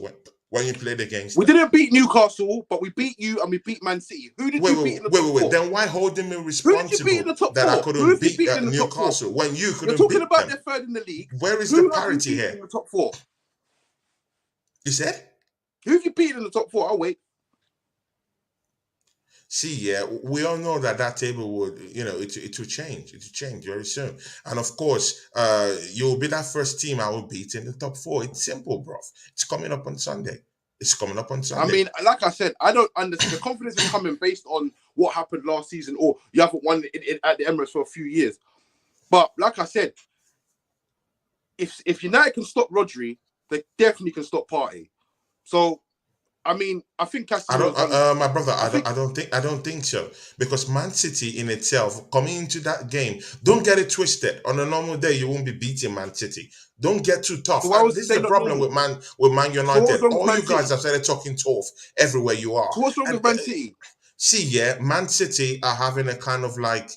when you played against them? We didn't beat Newcastle, but we beat you and we beat Man City. Who did you beat in the top four? Then why holding me responsible that I couldn't beat Newcastle when you couldn't beat them? You're talking about their third in the league. Where is the parity here? In the top four? You said? Who have you beaten in the top four? I'll wait. See, yeah, we all know that table would, it will change. It will change very soon. And of course, you'll be that first team I will beat in the top four. It's simple, bro. It's coming up on Sunday. I mean, like I said, I don't understand. The confidence is coming based on what happened last season, or you haven't won at the Emirates for a few years. But like I said, if United can stop Rodri, they definitely can stop Partey. So, I mean, I think my brother, I don't think so, because Man City in itself coming into that game, don't get it twisted. On a normal day, you won't be beating Man City. Don't get too tough. So this is the problem with Man United. So all you guys have started talking tough everywhere you are. So what's wrong with Man City? See, yeah, Man City are having a kind of like,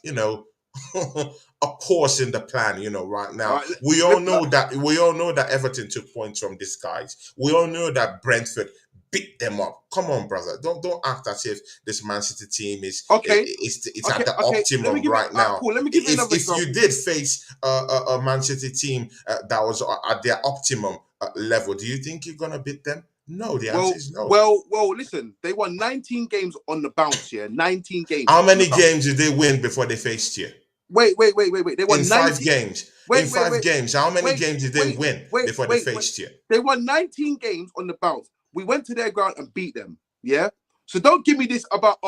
a pause in the plan, right now. Right, we all know that Everton took points from these guys. We all know that Brentford beat them up. Come on, brother. Don't act as if this Man City team is okay. It's at the optimum right now. Cool. Let me give you another example. If you did face a Man City team that was at their optimum level, do you think you're gonna beat them? No, the answer is no. Well, listen, they won 19 games on the bounce, yeah. 19 games. How many games did they win before they faced you? Wait. They won 5 games. In 5 games, how many games did they win before they faced you? They won 19 games on the bounce. We went to their ground and beat them. Yeah. So don't give me this about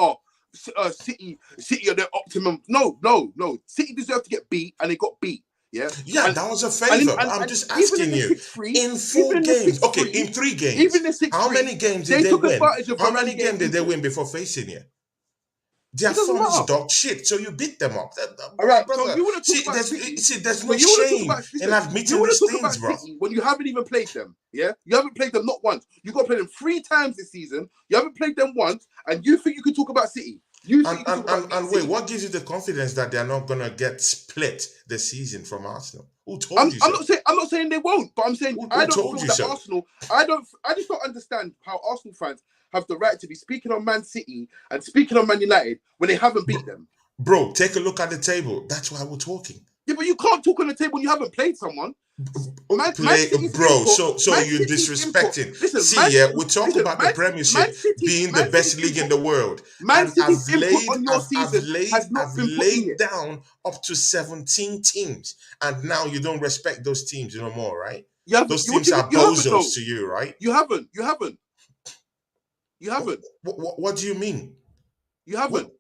City are their optimum. No. City deserve to get beat, and they got beat. Yeah. Yeah, And, that was a favor. But I'm and just even asking in the you, 6-3, in even 4 in the games, okay, 6-3, in 3 games, even the how 6-3, many games did they they took win? advantage of How many Varane getting games did they injured. win before facing you? Their It doesn't form is matter. dog shit, so you beat them up. All right, so Brother, you want to talk see, about City? there's So no you want to talk shame about in you admitting want to these talk things, about bro. City when you haven't even played them? Yeah, you haven't played them not once. You got to play them 3 times this season. You haven't played them once, and you think you can talk about City? You think you can talk about And City? wait, what gives you the confidence that they're not gonna get split this season from Arsenal? Who told I'm, you I'm so? not saying they won't, but I'm saying I Who don't told feel you that so? Arsenal. I just don't understand how Arsenal fans have the right to be speaking on Man City and speaking on Man United when they haven't beat them. Bro, take a look at the table. That's why we're talking. Yeah, but you can't talk on the table when you haven't played someone. Man Play, City's bro. input. So Man you're City's input. disrespecting. Listen, See, yeah, we talk about the Man Premiership City's being the Man best City's league in input. the world, Man and City's input on your season has I've not been put in laid yet. down up to 17 teams, and now you don't respect those teams no more, right? You haven't. Those teams are You haven't though. bozos to you, right? You haven't. You haven't. You haven't. What do you mean? You haven't.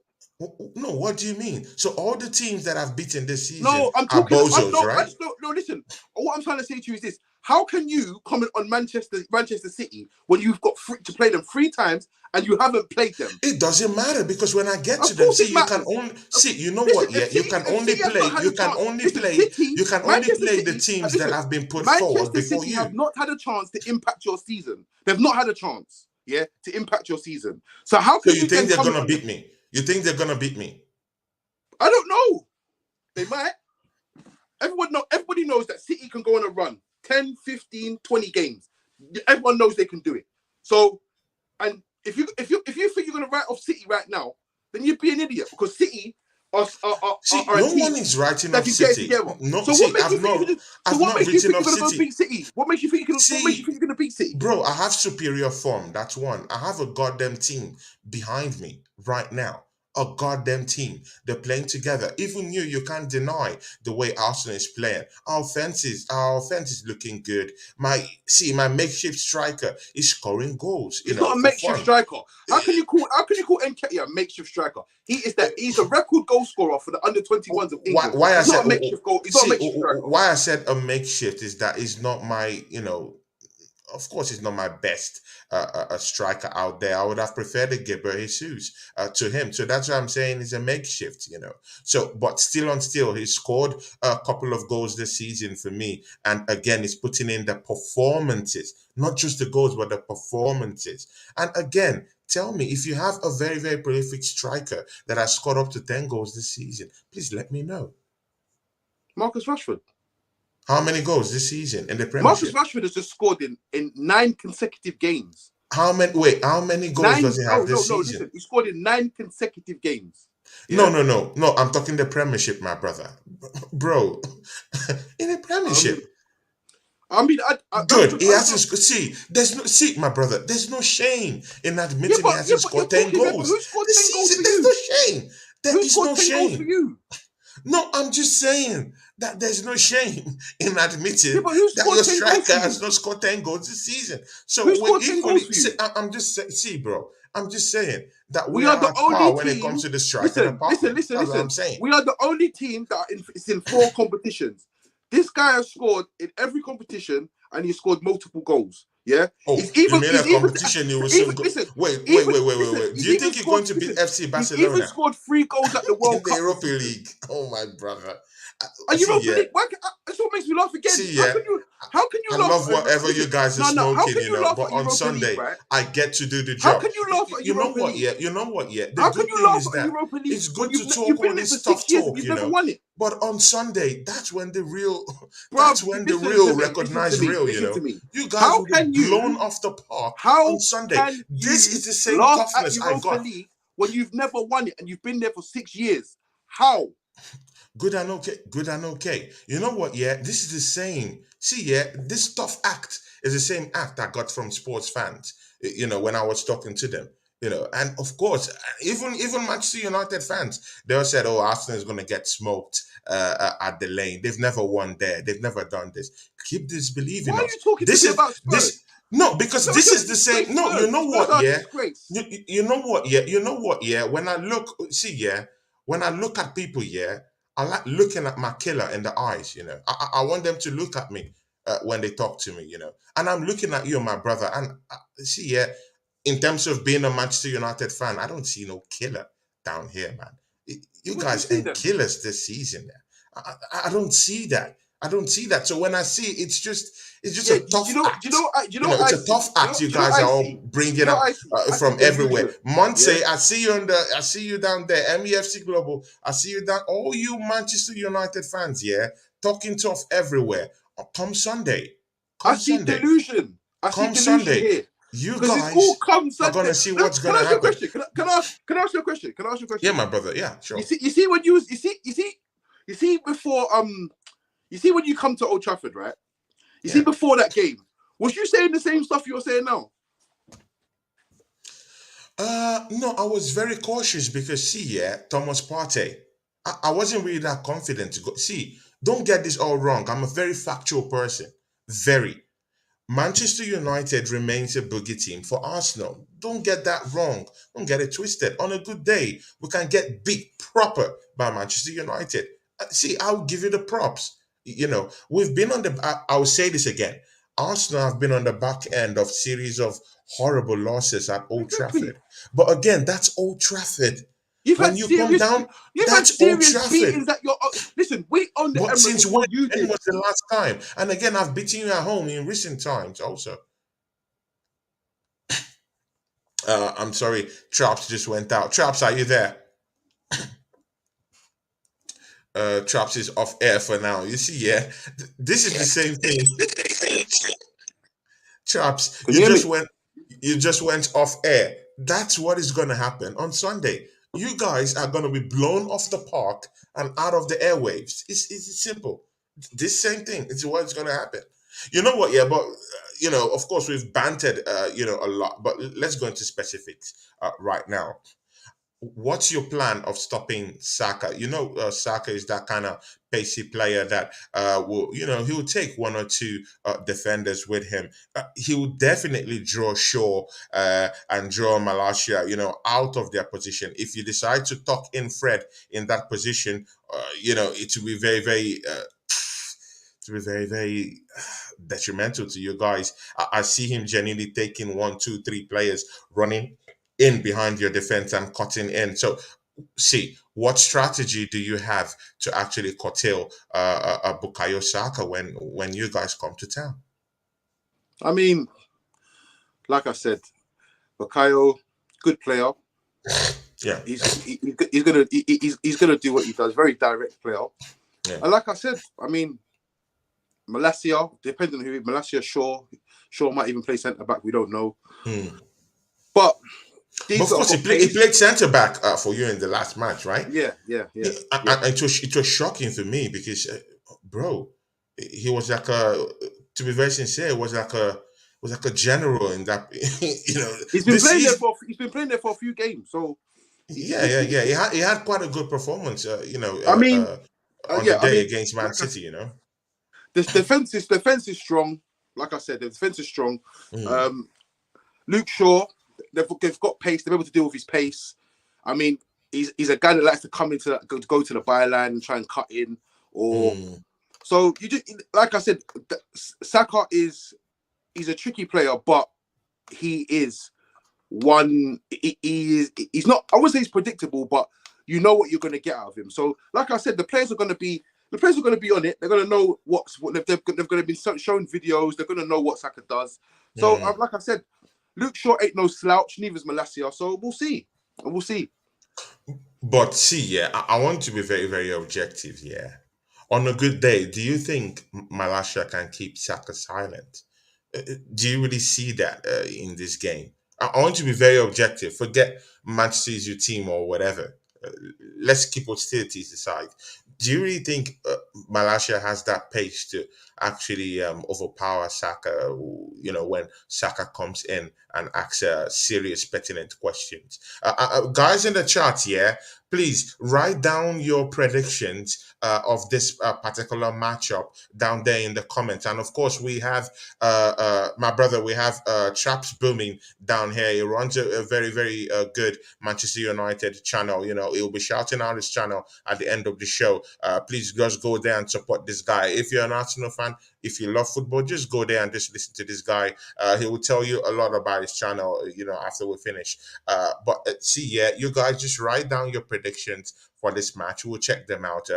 No, what do you mean? So all the teams that I've beaten this season No, I'm are talking. bozos, right? No, listen. What I'm trying to say to you is this: how can you comment on Manchester City when you've got to play them 3 times and you haven't played them? It doesn't matter because when I get to Of them, course, see, it you can matters. only see. You know Listen, what? Yeah, you can only City have play. not had You a can chance. only Listen, play. City, You can only Manchester play the City. teams that Listen, have been put forward Manchester before City you. have not had a chance to impact your season. They've not had a chance, yeah, to impact your season. So how So can you you think then they're comment gonna on beat them? me? You think they're gonna beat me? I don't know. They might. Everybody knows that City can go on a run 10, 15, 20 games. Everyone knows they can do it. So, and if you think you're going to write off City right now, then you'd be an idiot because City are See, a no team one is writing that off can get it City. together. No, So see, what makes you think you can do? So I've what not makes you written think off you're going to go City. beat City? What makes you think you're going to beat City? Bro, I have superior form. That's one. I have a goddamn team behind me right now. A goddamn team. They're playing together. Even you can't deny the way Arsenal is playing. Our offense is looking good. My makeshift striker is scoring goals, He's not a for makeshift fun. striker. How can you call nketiah a makeshift striker? He's a record goal scorer for the under-21s of England. He's not a makeshift goal. He's not a makeshift striker. Why I said a makeshift is that it's not my, of course, he's not my best a striker out there. I would have preferred a Gabriel Jesus to him. So that's why I'm saying he's a makeshift. So, but still on still, he scored a couple of goals this season for me. And again, he's putting in the performances, not just the goals, but the performances. And again, tell me, if you have a very, very prolific striker that has scored up to 10 goals this season, please let me know. Marcus Rashford. How many goals this season in the Marcus Premiership? Rashford has just scored in 9 consecutive games. How many goals does he have this season? Listen, he scored in 9 consecutive games. Yeah? No. I'm talking the Premiership, my brother. Bro, in the Premiership. Good. He hasn't see, my brother. There's no shame in admitting he hasn't scored 10 goals. Who scored 10 goals for you? There's no shame. There is no goals for you? No, I'm just saying that there's no shame in admitting but who that scored your 10 striker goals for you? has not scored 10 goals this season. So Who scored 10 goals for you? I'm just saying, bro. I'm just saying that we are the only team when it comes to the striker department. Listen. That's what I'm saying. We are the only team that is in 4 competitions. This guy has scored in every competition and he scored multiple goals. Yeah. Oh, you mean a competition you will soon go? Wait. Do you think you're going to beat FC Barcelona? He even scored 3 goals at the World Cup. In the Europa League. Oh my brother. Europa League. That's what makes me laugh again. How can you I laugh? love whatever you guys are smoking, how can you laugh but at on Europa Sunday, League, right? I get to do the job. How can you laugh at Europa League? You know what? The how good can you thing laugh is at that Europa League? it's good to talk you've been all there for this 6 tough years talk, and you've never won it. But on Sunday, that's when the real, recognize real, to me. You guys will be blown off the park on Sunday. This is the same toughness I got. League when you've never won it and you've been there for 6 years. How? Good and okay. You know what? Yeah, this is the same. See, yeah, this tough act is the same act I got from sports fans. When I was talking to them. And of course, even Manchester United fans, they all said, "Oh, Arsenal is going to get smoked at the Lane. They've never won there. They've never done this. Keep this believing." Why are you talking to me about Spurs? No, because this is the same. No, you know what? Yeah, you know what? Yeah, when I look, see, yeah, when I look at people, yeah, I like looking at my killer in the eyes. I want them to look at me when they talk to me. And I'm looking at you, my brother. And see, yeah, in terms of being a Manchester United fan, I don't see no killer down here, man. You What do you guys see ain't then? killers this season. I don't see that. I don't see that. So when I see it, it's just Yeah, a tough act. I It's a see. tough act. You guys are all bringing up I see. I see from everywhere. delusion. Monte, Yeah, I see you down there. MEFC Global, I see you down. All you Manchester United fans, yeah, talking tough everywhere. Come Sunday, I come see Sunday, delusion. I see come delusion Sunday. here You because it's all guys come are Sunday. gonna see what's Can gonna I ask you a happen. question? Can I ask you a question? Can I ask you a question? Yeah, my brother. Yeah, sure. You see when you see before you see when you come to Old Trafford, right? You see before that game, was you saying the same stuff you're saying now? No, I was very cautious because see, yeah, Thomas Partey, I wasn't really that confident to go. See, don't get this all wrong. I'm a very factual person. Very. Manchester United remains a boogie team for Arsenal. Don't get that wrong. Don't get it twisted. On a good day, we can get beat proper by Manchester United. See, I'll give you the props. We've been on the. I will say this again. Arsenal have been on the back end of series of horrible losses at Old Exactly. Trafford. But again, that's Old Trafford. You've When had you come serious down, that's Old beatings Trafford. that you're. Listen, we owned the But Emirates since before you when did. was the last time? And again, I've beaten you at home in recent times also. I'm sorry, Traps just went out. Traps, are you there? Traps is off air for now. You see, yeah, this is the same thing. Traps, Can you hear me? you just went off air. That's what is going to happen on Sunday. You guys are going to be blown off the park and out of the airwaves. It's simple. This same thing. It's what's going to happen. You know what? Yeah, but of course, we've bantered, a lot. But let's go into specifics right now. What's your plan of stopping Saka? Saka is that kind of pacey player that he will take one or two defenders with him. He will definitely draw Shaw and draw Malacia, out of their position. If you decide to tuck in Fred in that position, it will be very, very. To be very, very detrimental to you guys. I see him genuinely taking one, two, three players running in behind your defense and cutting in. So, see, what strategy do you have to actually curtail a Bukayo Saka when you guys come to town? I mean, like I said, Bukayo, good player. Yeah, he's gonna do what he does. Very direct player. yeah. And like I said, I mean, Malacia, depending on who, Malacia, Shaw might even play centre back. We don't know. But of course, he played centre back for you in the last match, right? Yeah. It was shocking for me because, bro, he was like to be very sincere, was like a general in that. He's been playing there for a few games, so yeah. He had quite a good performance. I mean, on the day against Man City, The defense is strong. Like I said, the defense is strong. Luke Shaw, they've got pace. They're able to deal with his pace. I mean, he's a guy that likes to come go to the byline and try and cut in. So you just, like I said, Saka he's a tricky player, but he is one. He's not. I wouldn't say he's predictable, but you know what you're going to get out of him. So, like I said, the players are going to be on it. They're going to know what they're going to be shown videos. They're going to know what Saka does. So, like I said, Luke Shaw ain't no slouch. Neither's Malacia. So we'll see. But see, yeah, I want to be very, very objective. Yeah, on a good day, do you think Malacia can keep Saka silent? Do you really see that in this game? I want to be very objective. Forget Manchester is your team or whatever. Let's keep hostilities aside. Do you really think Malacia has that pace to actually overpower Saka? When Saka comes in and asks serious, pertinent questions. Guys in the chat, yeah, please write down your predictions of this particular matchup down there in the comments. And of course, we have my brother, we have Traps Booming down here. He runs a very, very good Manchester United channel. You know, he'll be shouting out his channel at the end of the show. Please just go there and support this guy. If you're an Arsenal fan, if you love football, just go there and just listen to this guy. He will tell you a lot about his channel, you know, after we finish. But see, yeah, you guys just write down your predictions for this match. We'll check them out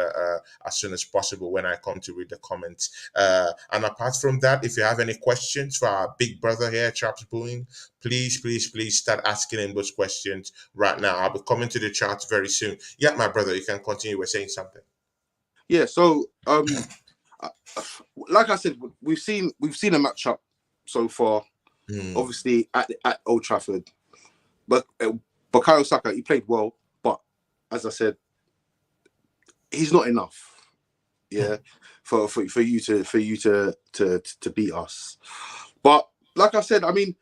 as soon as possible when I come to read the comments. And apart from that, if you have any questions for our big brother here, Traps Booing, please start asking him those questions right now. I'll be coming to the chat very soon. Yeah, my brother, you can continue with saying something. Yeah, so like I said, we've seen a matchup so far, obviously at Old Trafford. But Bukayo Saka, he played well, but as I said, he's not enough. Yeah, for you to beat us. But like I said, I mean,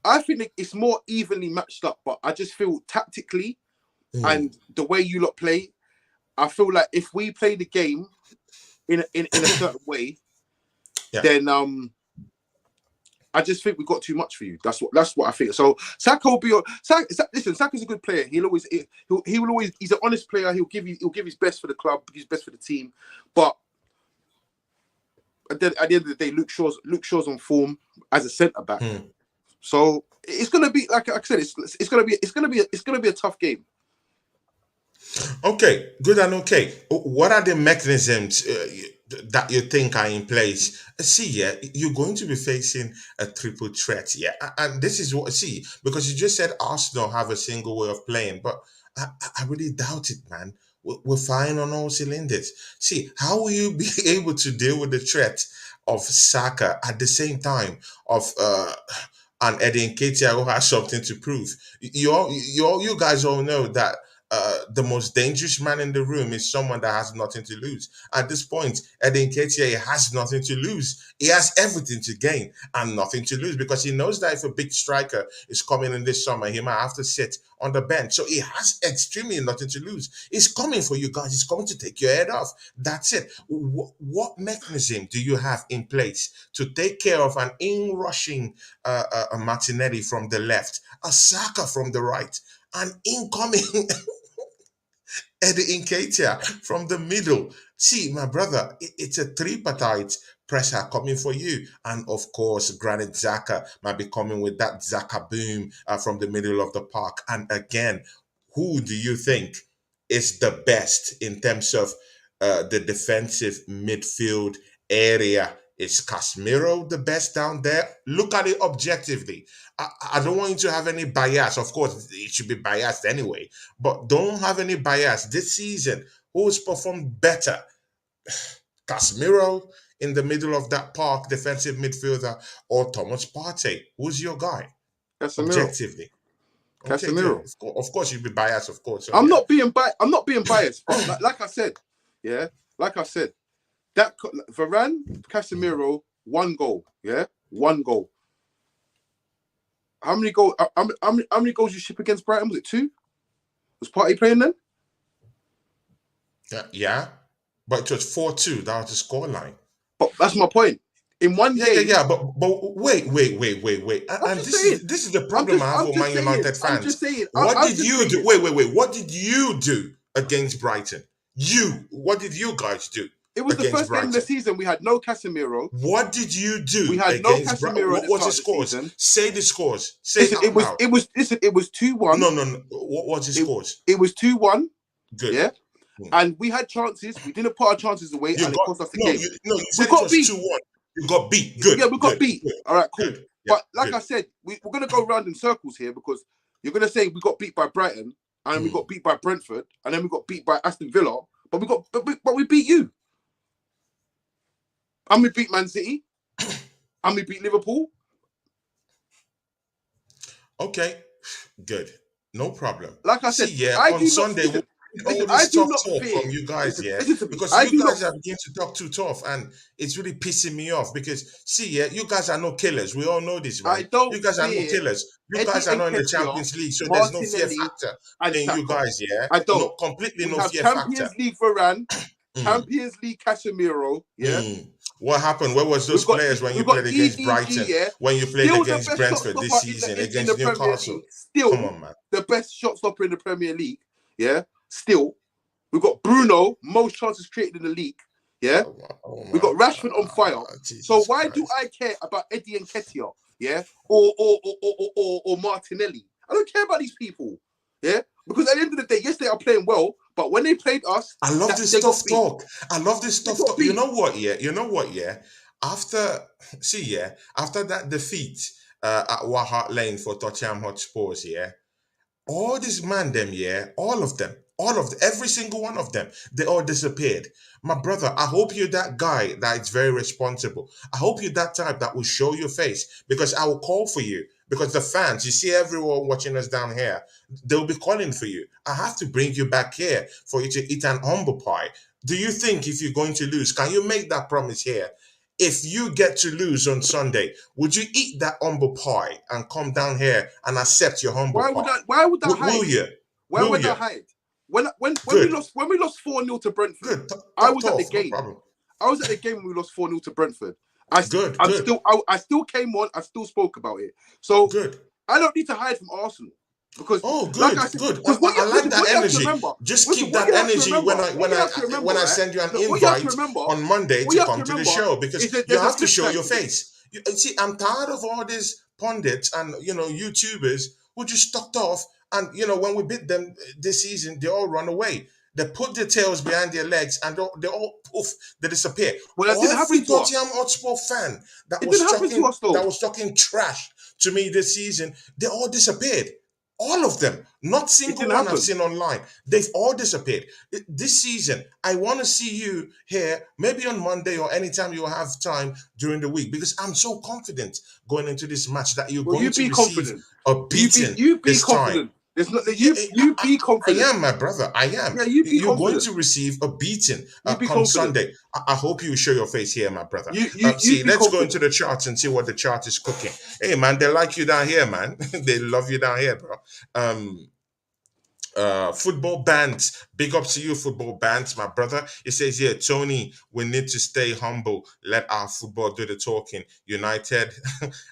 I think it's more evenly matched up. But I just feel tactically and the way you lot play, I feel like if we play the game in a certain way, then I just think we got too much for you. That's what I think. So Saka will be. Listen, Saka's a good player. He will always. He's an honest player. He'll give his best for the club. His best for the team. But at the end of the day, Luke Shaw's on form as a centre back. So it's gonna be, like I said, it's gonna be a tough game. Okay, good and okay. What are the mechanisms that you think are in place? See, yeah, you're going to be facing a triple threat, yeah, and this is what because you just said Arsenal have a single way of playing, but I really doubt it, man. We're firing on all cylinders. See, how will you be able to deal with the threat of Saka at the same time of and nketiah, who has something to prove? You guys all know that the most dangerous man in the room is someone that has nothing to lose. At this point, nketiah has nothing to lose. He has everything to gain and nothing to lose, because he knows that if a big striker is coming in this summer, he might have to sit on the bench. So he has extremely nothing to lose. He's coming for you guys. He's coming to take your head off. That's it. What mechanism do you have in place to take care of an in-rushing a Martinelli from the left, a Saka from the right, an incoming nketiah from the middle? See, my brother, it's a tripartite pressure coming for you. And of course, Granit Xhaka might be coming with that Xhaka boom from the middle of the park. And again, who do you think is the best in terms of the defensive midfield area? Is Casemiro the best down there? Look at it objectively. I don't want you to have any bias. Of course, it should be biased anyway, but don't have any bias. This season, who's performed better? Casemiro in the middle of that park, defensive midfielder, or Thomas Partey? Who's your guy? Casemiro. Objectively. Okay, Casemiro. good. Of course, you'd be biased, of course. So, I'm not being biased, but like I said, that Varane, Casemiro, 1 goal, yeah, 1 goal. How many goals? How many goals you ship against Brighton? Was it 2? Was Partey playing then? Yeah, but it was 4-2. That was the scoreline. But that's my point. In one game, but wait. And this is the problem I have with Man United fans. I'm just saying. What did you do? Wait. What did you do against Brighton? What did you guys do? It was the first game of the season. We had no Casemiro. What did you do? We had no Casemiro. What was the scores? Say the scores. It was 2-1. No. What was the scores? It was 2-1. Good. Yeah. And we had chances. We didn't put our chances away, and it cost us the game. You said it was 2-1. You got beat. Good. Yeah, we got beat. Good. All right, cool. Good. Yeah, but like I said, we're going to go around in circles here, because you're going to say we got beat by Brighton, and we got beat by Brentford, and then we got beat by Aston Villa, but we beat you. And we beat Man City. And we beat Liverpool. Okay, good. No problem. Like I said, on Sunday, all I this do tough not talk fear. from you guys, yeah, Listen to me. because I you do not. guys are beginning to talk too tough, and it's really pissing me off. Because see, yeah, you guys are no killers. We all know this, I right? don't You guys are no fear killers. You Eddie guys are not in the Nketiah, Champions League, so there's no fear Martinelli, factor and playing you Saka. guys, yeah. I don't. No, completely We no have fear factor. Champions League Varane, Mm, Champions League Casemiro. Yeah. What happened? Where was those We've got players when you we've got played against DDG, Brighton? yeah. When you played Still the against best shot Brentford this stopper in season the against Premier Newcastle? League. Come Still on, man. the best shot stopper in the Premier League. Yeah. Still, we've got Bruno, most chances created in the league. Yeah. Oh We've my got Rashford on fire. So Jesus why do Christ. I care about Eddie Nketiah? Yeah. Or Martinelli? I don't care about these people. Yeah. Because at the end of the day, yes, they are playing well, but when they played us, I love this they got stuff beat. talk. I love this They stuff got talk. You beat. know what? Yeah. You know what? Yeah. After after that defeat at White Lane for Tottenham Hotspurs, yeah, all these man them, yeah, all of them, every single one of them, they all disappeared. My brother, I hope you're that guy that is very responsible. I hope you're that type that will show your face, because I will call for you. Because the fans, you see everyone watching us down here, they'll be calling for you. I have to bring you back here for you to eat an humble pie. Do you think if you're going to lose, can you make that promise here? If you get to lose on Sunday, would you eat that humble pie and come down here and accept your humble Why would pie? I? Why would I Will hide? you? Why Will would I you? hide? When Good. we lost 4-0 to Brentford, Good. I Talk was at the tough. No game. problem. I was at the game when we lost 4-0 to Brentford. I Good. I'm Good. still I still came on. I still spoke about it. So Good. I don't need to hide from Arsenal because, Oh, like good. I said, Good. because I like that what you have to energy. remember, Just listen, keep that energy what you have to remember, when I right? send you an No, invite on Monday what to you have to come to the remember show, is because that you there's a have to flip show side your to this. face. See, I'm tired of all these pundits and YouTubers who just talked off, and when we beat them this season, they all run away. They put their tails behind their legs and they all poof, they disappear. Well, that didn't Every happen to Tottenham us. Hotspur fan It didn't happen to us that though. was talking trash to me this season, they all disappeared. All of them. Not It single didn't one I've happen. seen online. They've all disappeared. This season, I want to see you here, maybe on Monday or anytime you have time during the week, because I'm so confident going into this match that you're Well, going you to be receive confident. a beating You be this time. confident. There's not Yeah, you be I confident. am, my brother. I am. Yeah, you be You're going confident. to receive a beating You be come confident. Sunday. I hope you show your face here, my brother. You See, be let's go into confident. the charts and see what the chart is cooking. Hey, man, they like you down here, man. They love you down here, bro. Um, football bands, big up to you, football bands, my brother. It says here, Tony, we need to stay humble, let our football do the talking. United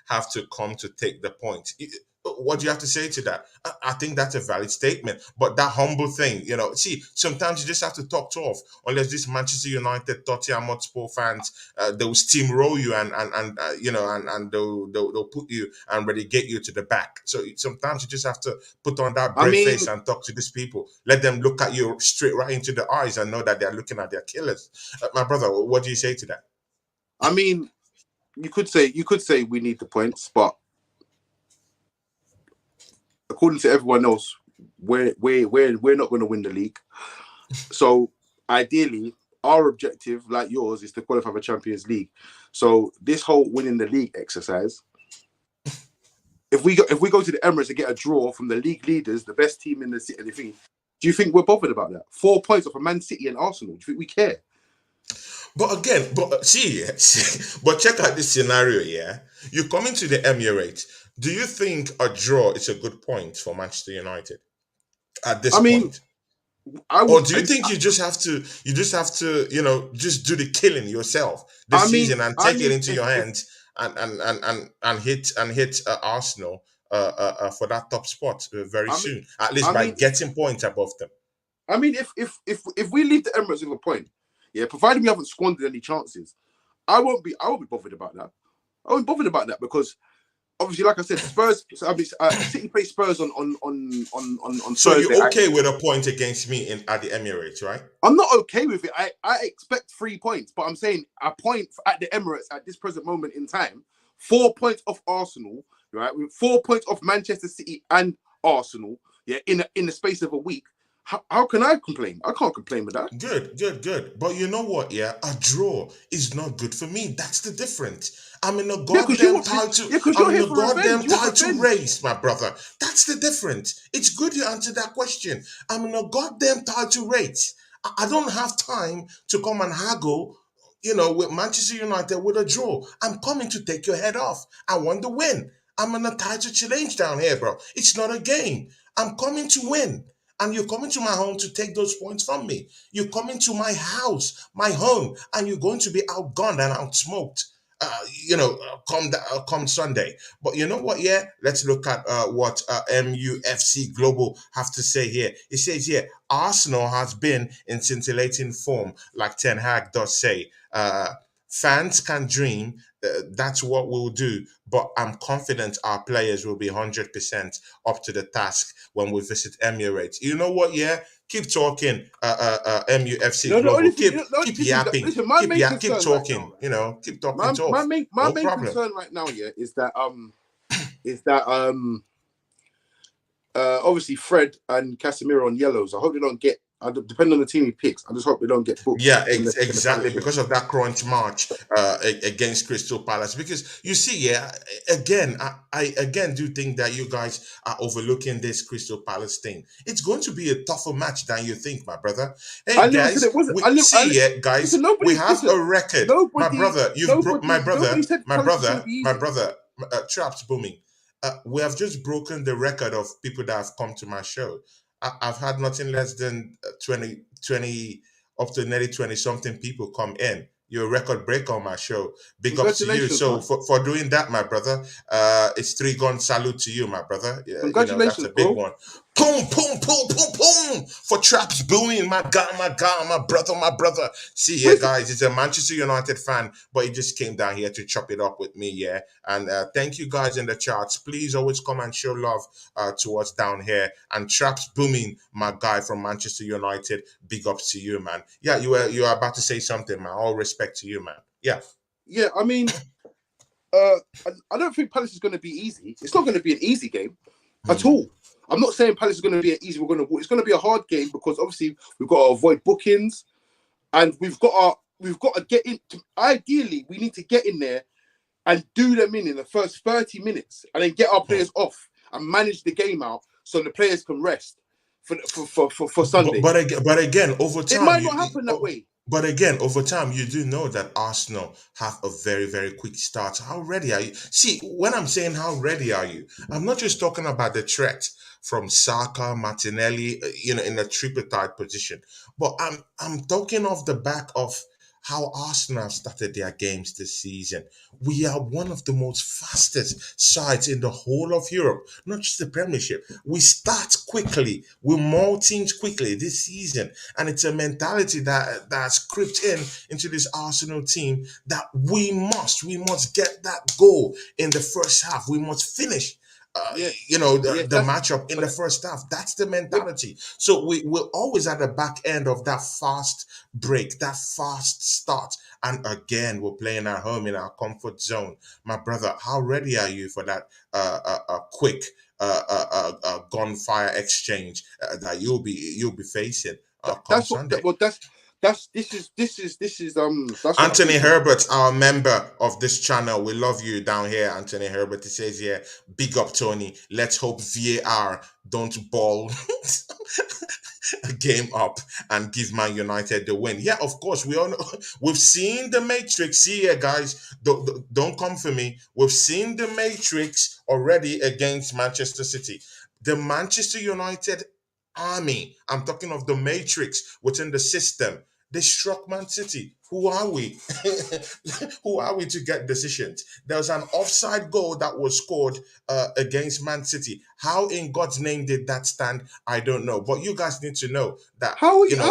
have to come to take the point. What do you have to say to that? I think that's a valid statement, but that humble thing, see, sometimes you just have to talk tough. Unless this Manchester United, Tottenham Hotspur fans, they'll steamroll you and they'll put you and relegate you to the back. So sometimes you just have to put on that I brave face mean, and talk to these people. Let them look at you straight right into the eyes and know that they're looking at their killers. My brother, what do you say to that? I mean, you could say we need the points, but according to everyone else, we're not going to win the league. So ideally, our objective, like yours, is to qualify for Champions League. So this whole winning the league exercise, if we go to the Emirates and get a draw from the league leaders, the best team in the city, do you think we're bothered about that? 4 points off of Man City and Arsenal. Do you think we care? But again, but check out this scenario, yeah? You come into the Emirates. Do you think a draw is a good point for Manchester United at this I mean, point? I Or would. do you think just do the killing yourself I this mean, season and I take it mean, into your hands and hit Arsenal for that top spot very I mean, soon, at least I by mean, getting points above them? I mean, if we leave the Emirates with a point, yeah, provided we haven't squandered any chances, I won't be bothered about that. I won't be bothered about that because obviously, like I said, Spurs. City play Spurs on So Thursday. you're okay with a point against me at the Emirates, right? I'm not okay with it. I expect 3 points, but I'm saying a point at the Emirates at this present moment in time, 4 points off Arsenal, right? With 4 points off Manchester City and Arsenal, yeah, in the space of a week. How can I complain? I can't complain with that. Good. But you know what? Yeah, a draw is not good for me. That's the difference. I'm in a Because you goddamn want, title. because I'm you're in here a for goddamn revenge. You want title revenge. race, my brother. That's the difference. It's good you answered that question. I'm in a goddamn title race. I don't have time to come and haggle, with Manchester United with a draw. I'm coming to take your head off. I want to win. I'm in a title challenge down here, bro. It's not a game. I'm coming to win. And you're coming to my home to take those points from me. You're coming to my house, my home, and you're going to be outgunned and outsmoked. Come Sunday. But you know what? Yeah, let's look at what MUFC Global have to say here. It says here, Arsenal has been in scintillating form, like Ten Hag does say. Fans can dream. That's what we'll do. But I'm confident our players will be 100% up to the task when we visit Emirates. You know what? Yeah, keep talking. MUFC The Global. only thing, Keep yapping. listen, my main Keep concern right now, talking. Keep talking tough. my No main problem. concern right now, yeah, is that obviously Fred and Casemiro on yellows. I hope they don't get. Depending on the team he picks, I just hope they don't get booked. Yeah, in the exactly. penalty. Because of that crunch march against Crystal Palace. Because you see, yeah, again, I again do think that you guys are overlooking this Crystal Palace thing. It's going to be a tougher match than you think, my brother. Hey, I never said guys, it wasn't. we see, yeah, guys, Listen, we have a record. My brother, nobody said Palace was going to be my easy. brother, Traps Booming. We have just broken the record of people that have come to my show. I've had nothing less than 20 up to nearly 20 something people come in. You're a record breaker on my show. Big ups to you. Congratulations, So man. for doing that, my brother, it's 3-gun salute to you, my brother. Yeah, Congratulations, that's a big bro. one. Boom, boom, boom, boom, boom. For Traps Booming, my God, my brother. See, yeah, guys, he's a Manchester United fan, but he just came down here to chop it up with me, yeah. And thank you guys in the charts. Please always come and show love to us down here. And Traps Booming, my guy from Manchester United, big ups to you, man. Yeah, you were about to say something, man. All respect to you, man. Yeah. Yeah, I mean, I don't think Palace is going to be easy. It's not going to be an easy game at all. I'm not saying Palace is going to be an easy. It's going to be a hard game because obviously we've got to avoid bookings, and we've got to get in. Ideally, we need to get in there and do them in the first 30 minutes, and then get our players off and manage the game out so the players can rest for Sunday. But again, over time, it might not happen that way. But again, over time, you do know that Arsenal have a very, very quick start. How ready are you? See, when I'm saying how ready are you, I'm not just talking about the threat from Saka, Martinelli, in a tripartite position, but I'm talking off the back of how Arsenal have started their games this season. We are one of the most fastest sides in the whole of Europe, not just the Premiership. We start quickly, we maul teams quickly this season, and it's a mentality that's crept into this Arsenal team that we must get that goal in the first half. We must finish the matchup in the first half. That's the mentality. So we're always at the back end of that fast break, that fast start. And again, we're playing at home in our comfort zone. My brother, how ready are you for that quick gunfire exchange that you'll be facing come Sunday? This is Anthony Herbert, our member of this channel. We love you down here, Anthony Herbert. He says here, big up Tony. Let's hope VAR don't ball a game up and give Man United the win. Yeah, of course. We all know. We've seen the Matrix. See here, guys. Don't come for me. We've seen the Matrix already against Manchester City. The Manchester United army. I'm talking of the Matrix within the system. They struck Man City. Who are we? Who are we to get decisions? There was an offside goal that was scored against Man City. How in God's name did that stand? I don't know. But you guys need to know that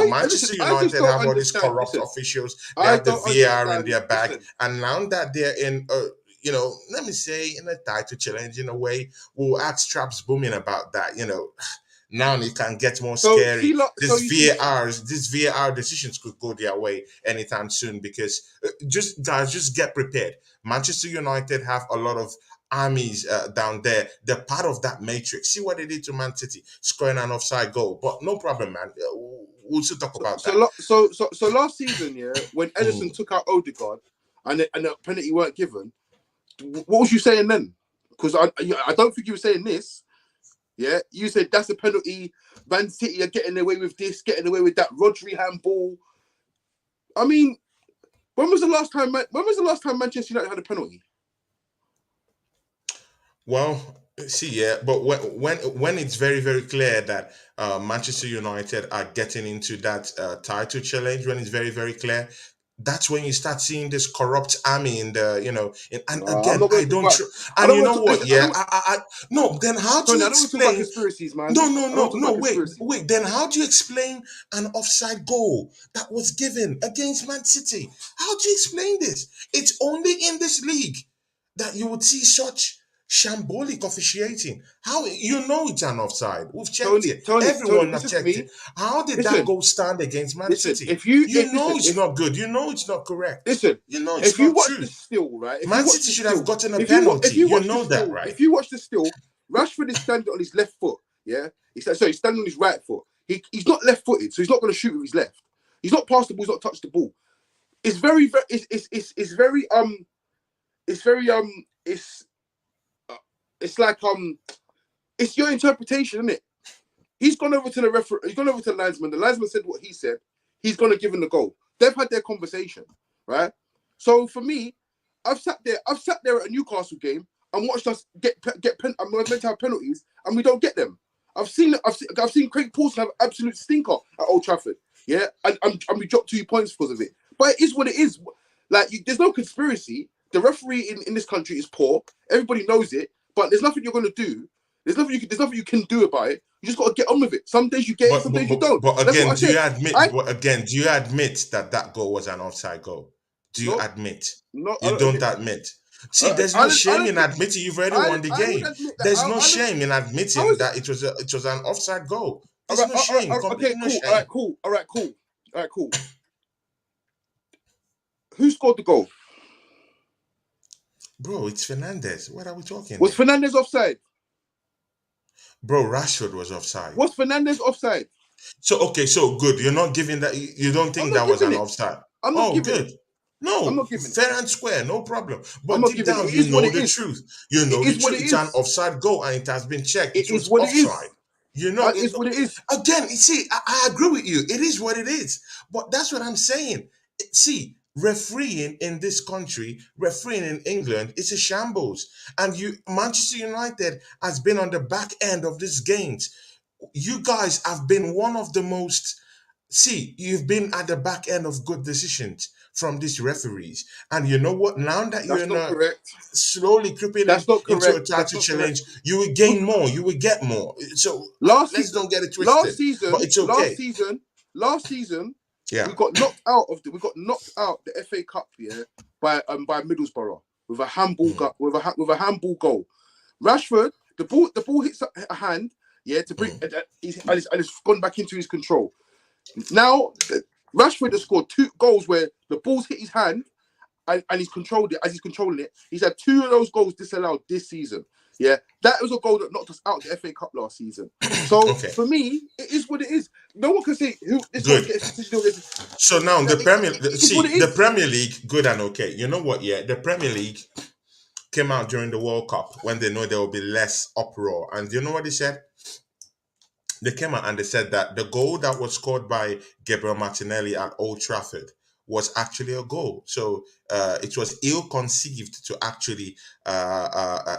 Manchester United have all these corrupt officials. They have the VAR in their bag. And now that they're in let me say in a title challenge in a way, we'll ask Traps Booming about that, Now it can get more scary. These VAR decisions could go their way anytime soon because just get prepared. Manchester United have a lot of armies down there. They're part of that matrix. See what they did to Man City, scoring an offside goal. But no problem, man. We'll still talk about that. So last season, yeah, when Edison took out Odegaard and the penalty weren't given, what was you saying then? Because I don't think you were saying this. Yeah, you said that's a penalty. Man City are getting away with this, getting away with that. Rodri handball. I mean, when was the last time Manchester United had a penalty? Well, see, yeah, but when it's very, very clear that Manchester United are getting into that title challenge, when it's very, very clear, that's when you start seeing this corrupt army in the, and again, I don't, and you know what, yeah, no, then how do you explain conspiracies, man? No, wait, then how do you explain an offside goal that was given against Man City? How do you explain this? It's only in this league that you would see such shambolic officiating. How it's an offside? We've checked it. Everyone has checked it. How did that goal stand against Man City? It's not good. You know it's not correct. Listen, you know it's not true. The still, right? Man City should have gotten a penalty. You know that, right? If you watch the still, Rashford is standing on his left foot. Yeah, he's standing on his right foot. He's not left-footed, so he's not going to shoot with his left. He's not passed the ball. He's not touched the ball. It's very it's like it's your interpretation, isn't it? He's gone over to the referee. He's gone over to the linesman. The linesman said what he said. He's going to give him the goal. They've had their conversation, right? So for me, I've sat there at a Newcastle game and watched us I'm meant to have penalties and we don't get them. I've seen Craig Pawson have an absolute stinker at Old Trafford. Yeah, and we dropped 2 points because of it. But it is what it is. Like there's no conspiracy. The referee in this country is poor. Everybody knows it. But there's nothing you're going to do. There's nothing you can do about it. You just got to get on with it. Some days you get it, some days you don't. But again, do you admit that goal was an offside goal? Do you admit? No, you don't admit. See, there's no shame in admitting you've already won the game. There's no shame in admitting that it was an offside goal. There's no shame. Okay, cool. All right, cool. Who scored the goal? Bro, it's Fernandez. What are we talking? Was Fernandez offside? Bro, Rashford was offside. Was Fernandez offside? So good. You're not giving that. You don't think that was an offside? I'm not giving it. No, I'm not giving fair and square, no problem. But deep down, you know the truth. You know the truth. It's an offside goal, and it has been checked. It was offside. You know, it is what it is. Again, you see, I agree with you. It is what it is. But that's what I'm saying. See, refereeing in this country, refereeing in England, it's a shambles. And Manchester United has been on the back end of these games. You guys have been one of the most. See, you've been at the back end of good decisions from these referees. And you know what? Now that you're not slowly creeping into a title challenge, you will gain more. You will get more. So let's don't get it twisted. But it's okay. Last season, yeah, we got knocked out the FA Cup, yeah, by Middlesbrough with a handball with a handball goal. Rashford, the ball hits a hand, yeah, to bring and it's gone back into his control. Now Rashford has scored 2 goals where the ball's hit his hand and he's controlled it. As he's controlling it, he's had 2 of those goals disallowed this season. Yeah, that was a goal that knocked us out the FA Cup last season. So for me, it is what it is. No one can say who. Good. So now the Premier League, good and okay. You know what? Yeah, the Premier League came out during the World Cup when they know there will be less uproar, and you know what they said? They came out and they said that the goal that was scored by Gabriel Martinelli at Old Trafford was actually a goal. So it was ill-conceived to actually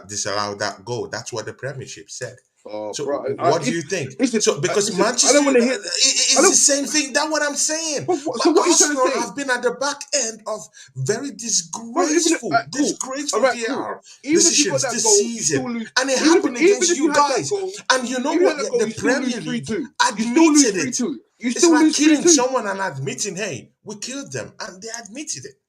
disallow that goal. That's what the Premiership said. So what do you think? Because Manchester, it's the same thing. That's what I'm saying. So what Arsenal have been at the back end of very disgraceful VR decisions this season, and it happened against you guys. And you know what? The Premier League admitted it. It's like killing someone and admitting, hey, we killed them, and they admitted it.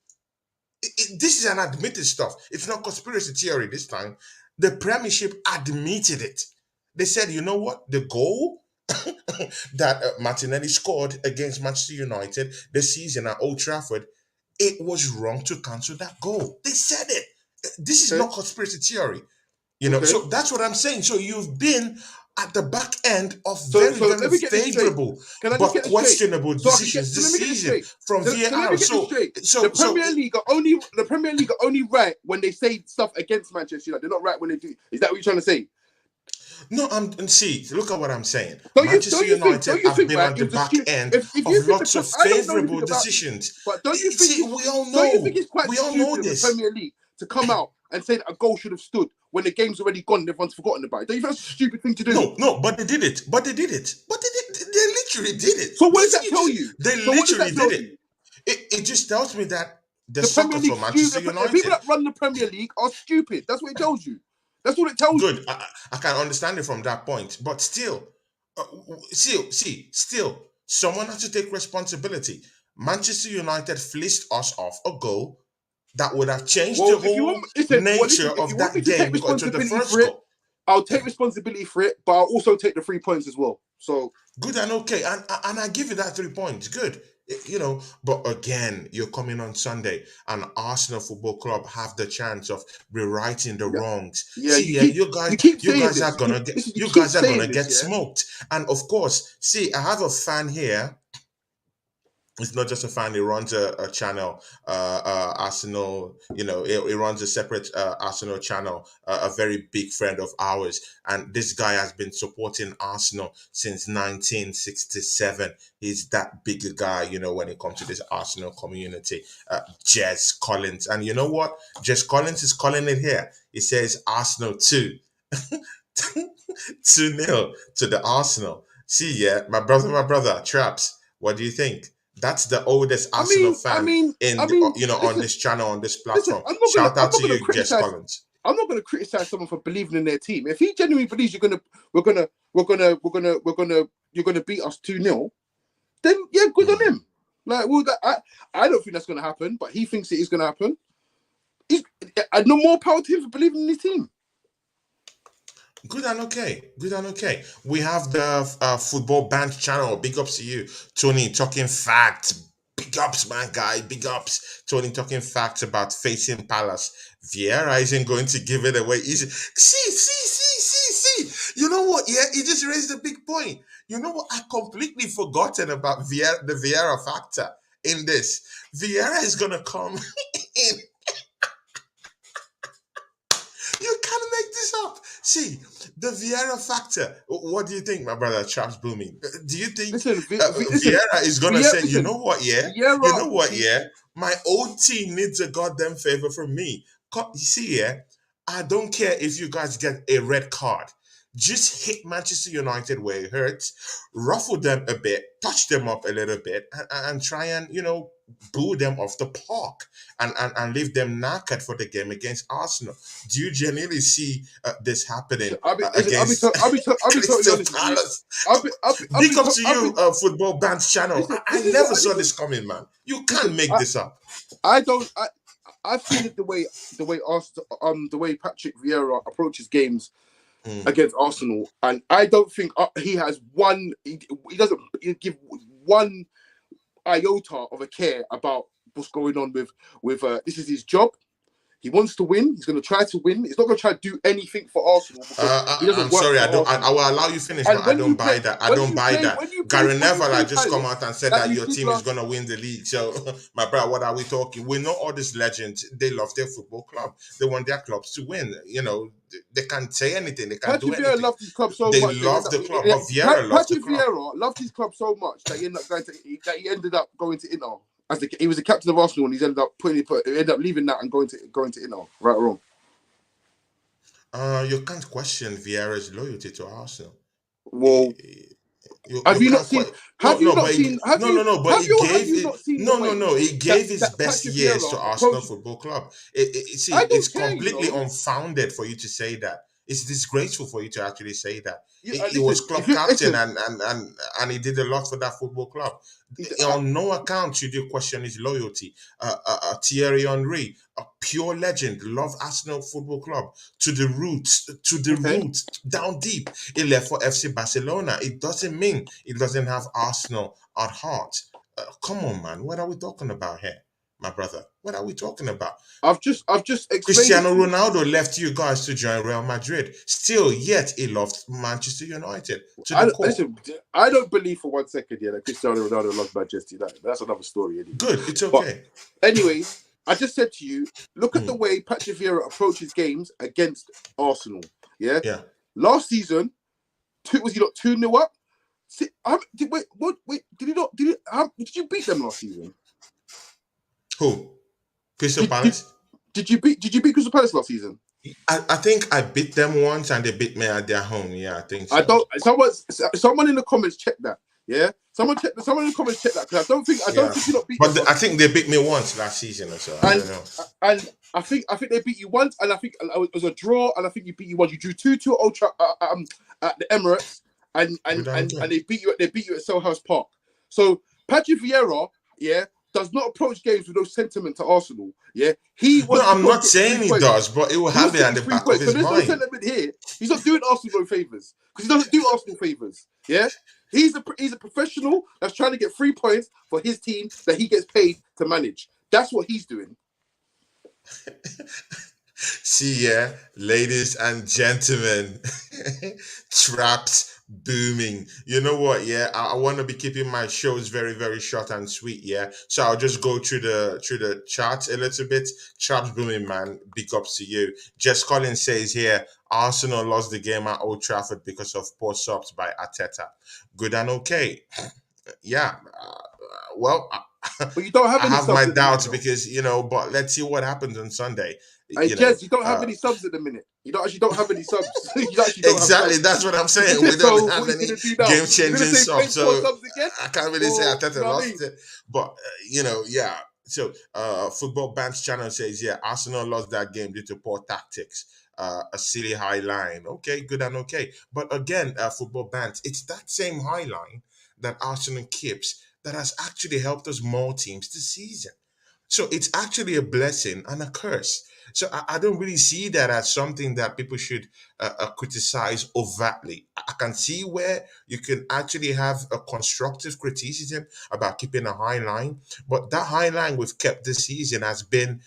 This is an admitted stuff. It's not conspiracy theory this time. The Premiership admitted it. They said, you know what? The goal that Martinelli scored against Manchester United this season at Old Trafford, it was wrong to cancel that goal. They said it. This is not conspiracy theory. You know, Okay. so that's what I'm saying. So you've been at the back end of So very, let very me get this straight. favorable Can I but just get this straight? questionable decisions So this let me get this season straight. from So let me VAR. get this straight. The Premier League are only right when they say stuff against Manchester United. They're not right when they do. Is that what you're trying to say? No, and see, look at what I'm saying. Don't Manchester you United think, have been right, on it the was a back end if of you think lots of I don't know favorable anything about these, decisions. but don't you See, think we all know. don't you think it's quite We all know stupid of the this. Premier League to come out and say that a goal should have stood when the game's already gone and everyone's forgotten about it? Don't you think that's a stupid thing to do? No, but they did it. They literally did it. So what does that tell you? They So what does literally that tell did you? it. It just tells me that the The Premier sucker League for Manchester stupid. The United. people that run the Premier League are stupid. That's what it tells you. That's what it tells you. Good. I can understand it from that point, but still, still, someone has to take responsibility. Manchester United fleeced us off a goal that would have changed the whole nature if you of want me that to game take because it was the responsibility first for it, goal. I'll take responsibility for it, but I'll also take the 3 points as well. So Good and okay, and I give you that 3 points. Good, you know. But again, you're coming on Sunday, and Arsenal Football Club have the chance of rewriting the wrongs. yeah, You saying guys are this. gonna get You keep saying gonna get this, yeah. smoked. And of course, see, I have a fan here. It's not just a fan. He runs a channel, Arsenal. You know, he runs a separate Arsenal channel. A very big friend of ours, and this guy has been supporting Arsenal since 1967. He's that big a guy, you know, when it comes to this Arsenal community. Jez Collins, and you know what? Jez Collins is calling it here. He says Arsenal 2, 2-0 to the Arsenal. See, yeah, my brother, Traps. What do you think? That's the oldest Arsenal fan you know, on listen, this channel, on this listen, platform. Shout out to you, Jess Collins. I'm not gonna criticize someone for believing in their team. If he genuinely believes you're gonna beat us 2-0, then yeah, good on him. Like, well, I don't think that's gonna happen, but he thinks it is gonna happen. He's no more power to him for believing in his team. Good and okay. We have the football band channel. Big ups to you, Tony, talking facts. Big ups, man, guy. Big ups, Tony, talking facts about facing Palace. Vieira isn't going to give it away easy. See. You know what? Yeah, he just raised a big point. You know what? I completely forgotten about Vieira, the Vieira factor in this. Vieira is gonna come in. You can't make this up. See, the Vieira factor. What do you think, my brother Traps Booming? Do you think Vieira is going to say, you know what, yeah? You know what, yeah? My old team needs a goddamn favor from me. You see, yeah? I don't care if you guys get a red card. Just hit Manchester United where it hurts, ruffle them a bit, touch them up a little bit, and try and, you know, boo them off the park and leave them knackered for the game against Arsenal. Do you genuinely see this happening against Crystal Palace? Big up to you, Football Band's channel. I never saw this coming, man. You can't make this up. I've seen it the way Patrick Vieira approaches games against Arsenal, and I don't think he has one. He doesn't give one iota of a care about what's going on with this is his job. He wants to win. He's going to try to win. He's not going to try to do anything for Arsenal. I'm sorry. I will allow you finish, but I don't buy that. I don't buy that. Gary Neville just come out and said that your team is going to win the league. So, my brother, what are we talking? We know all these legends. They love their football club. They want their clubs to win. You know, they can't say anything. They can't do anything. Vieira loved his club so much. They love the club. But Vieira loved the club. Vieira loved his club so much that he ended up going to Inter. He was the captain of Arsenal, and he's ended up leaving that and going to Inter. Right or wrong? You can't question Vieira's loyalty to Arsenal. Well, have you not seen? He gave his best years to Arsenal Football Club. It's completely unfounded for you to say that. It's disgraceful for you to actually say that. He was club captain and he did a lot for that football club. On no account should you question his loyalty. Thierry Henry, a pure legend, loved Arsenal Football Club to the roots, down deep. He left for FC Barcelona. It doesn't mean he doesn't have Arsenal at heart. Come on, man. What are we talking about here, my brother? What are we talking about? I've just explained. Cristiano Ronaldo left you guys to join Real Madrid. Still, yet he loved Manchester United to the core. Listen, I don't believe for 1 second that Cristiano Ronaldo loves Manchester United. That's another story. Anyway. Good, it's okay. But anyways, I just said to you, look at the way Patrick Vieira approaches games against Arsenal. Yeah. Yeah. Last season, was he not 2-0 up? Did you beat them last season? Who? Crystal Palace? Did you beat Crystal Palace last season? I think I beat them once and they beat me at their home. Yeah, I think so. I don't. Someone in the comments check that. Yeah, someone in the comments check that, because I don't think you not beat. But I think they beat me once last season or so. I don't know. And I think they beat you once, and I think it was a draw, and I think you beat you once. You drew 2-2 at the Emirates, and they beat you at Selhurst Park. So Patrick Vieira, does not approach games with no sentiment to Arsenal. Yeah, I'm not saying he does, but he will have it at the back of his mind. There's no sentiment here. He's not doing Arsenal no favors, because he doesn't do Arsenal favors. Yeah, he's a professional that's trying to get 3 points for his team that he gets paid to manage. That's what he's doing. See, ladies and gentlemen, traps booming. You know what? Yeah, I want to be keeping my shows very, very short and sweet. Yeah, so I'll just go through the charts a little bit. Traps booming, man. Big ups to you. Jess Collins says here, Arsenal lost the game at Old Trafford because of poor subs by Arteta. Good and okay. Yeah. Well, but you don't have I any have subs my doubts because but let's see what happens on Sunday. Hey, Jez, you don't have any subs at the minute. You don't have any subs. Exactly, that's what I'm saying. We don't have any game-changing subs, so I can't really say Arteta lost it. But So, Football Band's channel says, Arsenal lost that game due to poor tactics. A silly high line. Okay, good and okay. But again, Football Band, it's that same high line that Arsenal keeps that has actually helped us more teams this season. So it's actually a blessing and a curse. So I don't really see that as something that people should criticize overtly. I can see where you can actually have a constructive criticism about keeping a high line, but that high line we've kept this season has been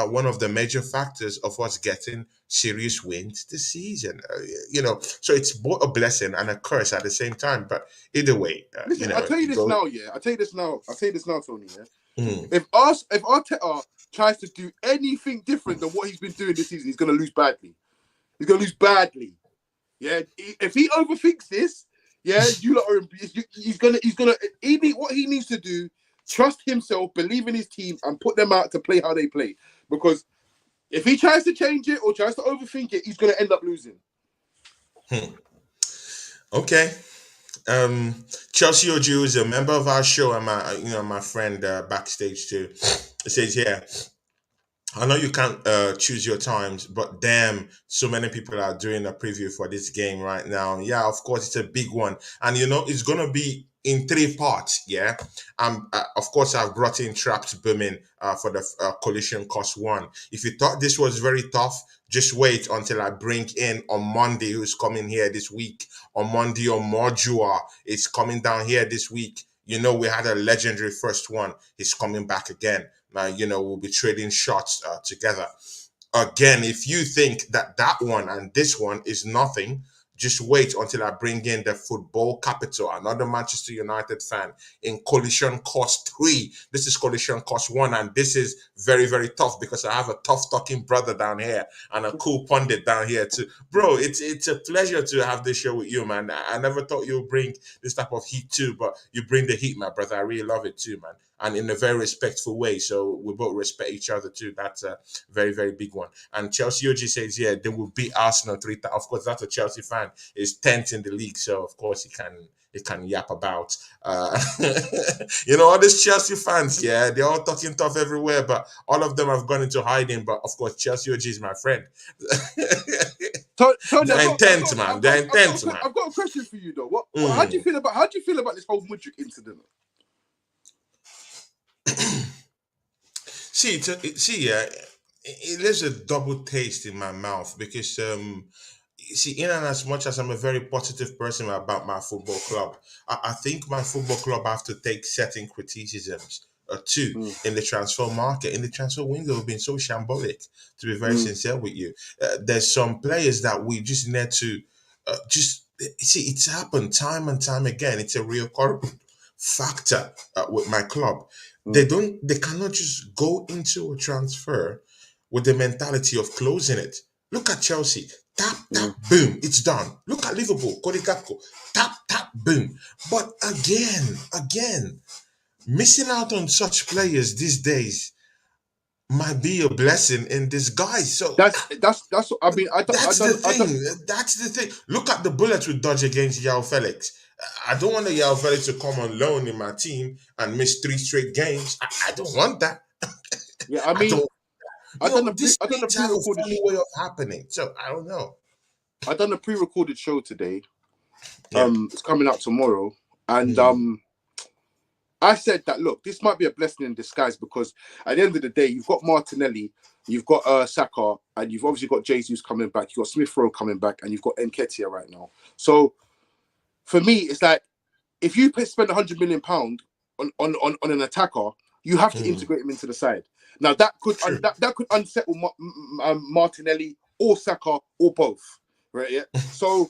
one of the major factors of us getting serious wins this season. So it's both a blessing and a curse at the same time. But either way, listen, I'll tell you this now, Tony. If Arteta tries to do anything different than what he's been doing this season, he's going to lose badly. Yeah, if he overthinks this, he's gonna. What he needs to do, trust himself, believe in his team, and put them out to play how they play. Because if he tries to change it or tries to overthink it, he's going to end up losing. Okay. Chelsea Oju is a member of our show and my friend backstage too. It says here, I know you can't choose your times, but damn, so many people are doing a preview for this game right now. Yeah, of course, it's a big one. And, it's going to be in 3 parts, yeah? Of course, I've brought in Traps Booming for the collision cost 1. If you thought this was very tough, just wait until I bring in on Monday, who's coming here this week. On Monday, Mudryk is coming down here this week. We had a legendary first one. He's coming back again. Now, we'll be trading shots together. Again, if you think that one and this one is nothing, just wait until I bring in the football capital, another Manchester United fan, in collision cost 3. This is collision cost 1, and this is very, very tough because I have a tough talking brother down here and a cool pundit down here too. Bro, it's a pleasure to have this show with you, man. I never thought you would bring this type of heat too, but you bring the heat, my brother. I really love it too, man. And in a very respectful way. So we both respect each other too. That's a very, very big one. And Chelsea OG says, they will beat Arsenal 3 times. Of course, that's a Chelsea fan. He's 10th in the league. So, of course, he can yap about. All these Chelsea fans, they're all talking tough everywhere. But all of them have gone into hiding. But, of course, Chelsea OG is my friend. Tony, they're intense, man. They're intense, man. I've got a question for you, though. How do you feel about this whole Mudryk incident? It leaves a double taste in my mouth because in and as much as I'm a very positive person about my football club, I think my football club have to take certain criticisms two in the transfer market, in the transfer window, have been so shambolic, to be very sincere with you. There's some players that we just need to just see. It's happened time and time again. It's a real factor with my club. They cannot just go into a transfer with the mentality of closing it. Look at Chelsea. Tap, tap, boom, it's done. Look at Liverpool, Cody Gakpo. Tap, tap, boom. But again, missing out on such players these days might be a blessing in disguise. So That's what I mean. that's the thing. That's the thing. Look at the bullets we dodge against JoaoFelix. I don't want JoaoFelix to come on loan in my team and miss 3 straight games. I don't want that. Yeah, I mean, I don't know. This have a funny way of happening. So I don't know. I done a pre-recorded show today. It's coming out tomorrow, and I said that look, this might be a blessing in disguise because at the end of the day, you've got Martinelli, you've got Saka, and you've obviously got Jesus coming back. You've got Smith Rowe coming back, and you've got Nketiah right now. So for me, it's like if you spend £100 million on an attacker, you have to integrate him into the side. Now that could that could unsettle Martinelli or Saka or both, right? Yeah. So,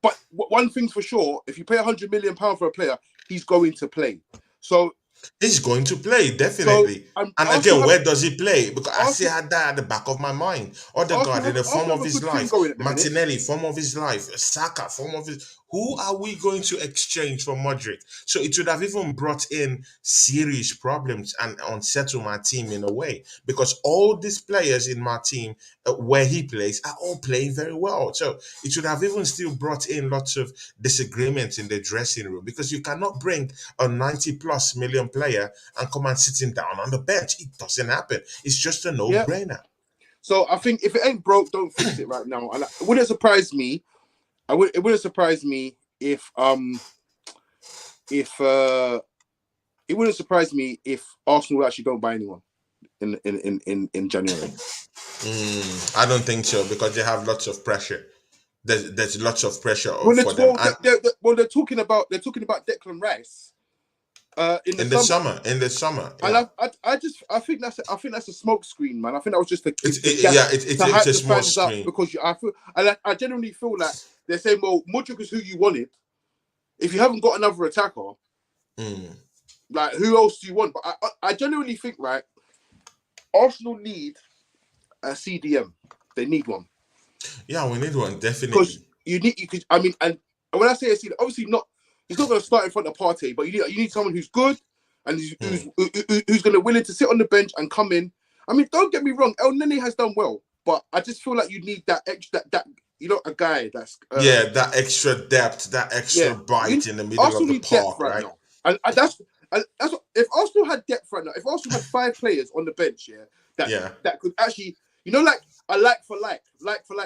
but one thing's for sure: if you pay £100 million for a player, he's going to play. So he's going to play definitely. So, and again, where does he play? Because I still had that at the back of my mind. Odegaard in the form of his life, Martinelli form of his life, Saka form of his. Who are we going to exchange for Mudryk? So it would have even brought in serious problems and unsettle my team in a way, because all these players in my team where he plays are all playing very well. So it should have even still brought in lots of disagreements in the dressing room, because you cannot bring a 90+ million player and come and sit him down on the bench. It doesn't happen. It's just a no-brainer. Yeah. So I think if it ain't broke, don't fix it right now. And it wouldn't surprise me. It wouldn't surprise me if Arsenal actually don't buy anyone in January. I don't think so, because they have lots of pressure. There's lots of pressure for them. They're talking about Declan Rice in the summer. In the summer. And I think that's a smoke screen, man. I think that was just it's a smoke screen, because I genuinely feel like they're saying, well, Mudryk is who you wanted. If you haven't got another attacker, like who else do you want? But I genuinely think, right, Arsenal need a CDM. They need one. Yeah, we need one, definitely. Because and when I say a CDM, obviously not. He's not going to start in front of Partey, but you need someone who's good and who's going to willing to sit on the bench and come in. I mean, don't get me wrong, El Nene has done well, but I just feel like you need that extra that a guy that's that extra depth, that extra bite in the middle of the park, right? Now. And that's what, if Arsenal had depth right now, if Arsenal had 5 players on the bench, that could actually, like a like for like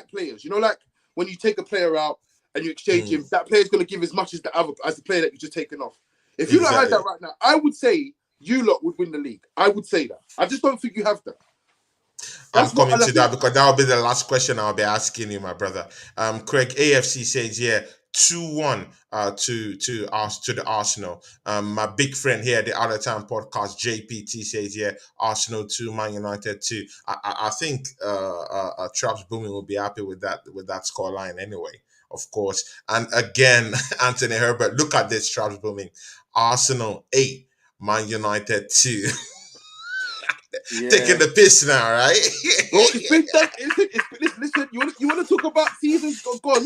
players, like when you take a player out and you exchange him, that player's going to give as much as the player that you just taken off. If you don't have that right now, I would say you lot would win the league. I would say that. I just don't think you have that. I'm coming to that, because that will be the last question I'll be asking you, my brother. Craig AFC says, 2-1 to the Arsenal. My big friend here, the Other Time podcast, JPT says, Arsenal 2, Man United 2. I think Traps Booming will be happy with that scoreline anyway, of course. And again, Anthony Herbert, look at this, Traps Booming. Arsenal 8, Man United 2. Taking the piss now, right? Well, listen, you want to talk about seasons gone?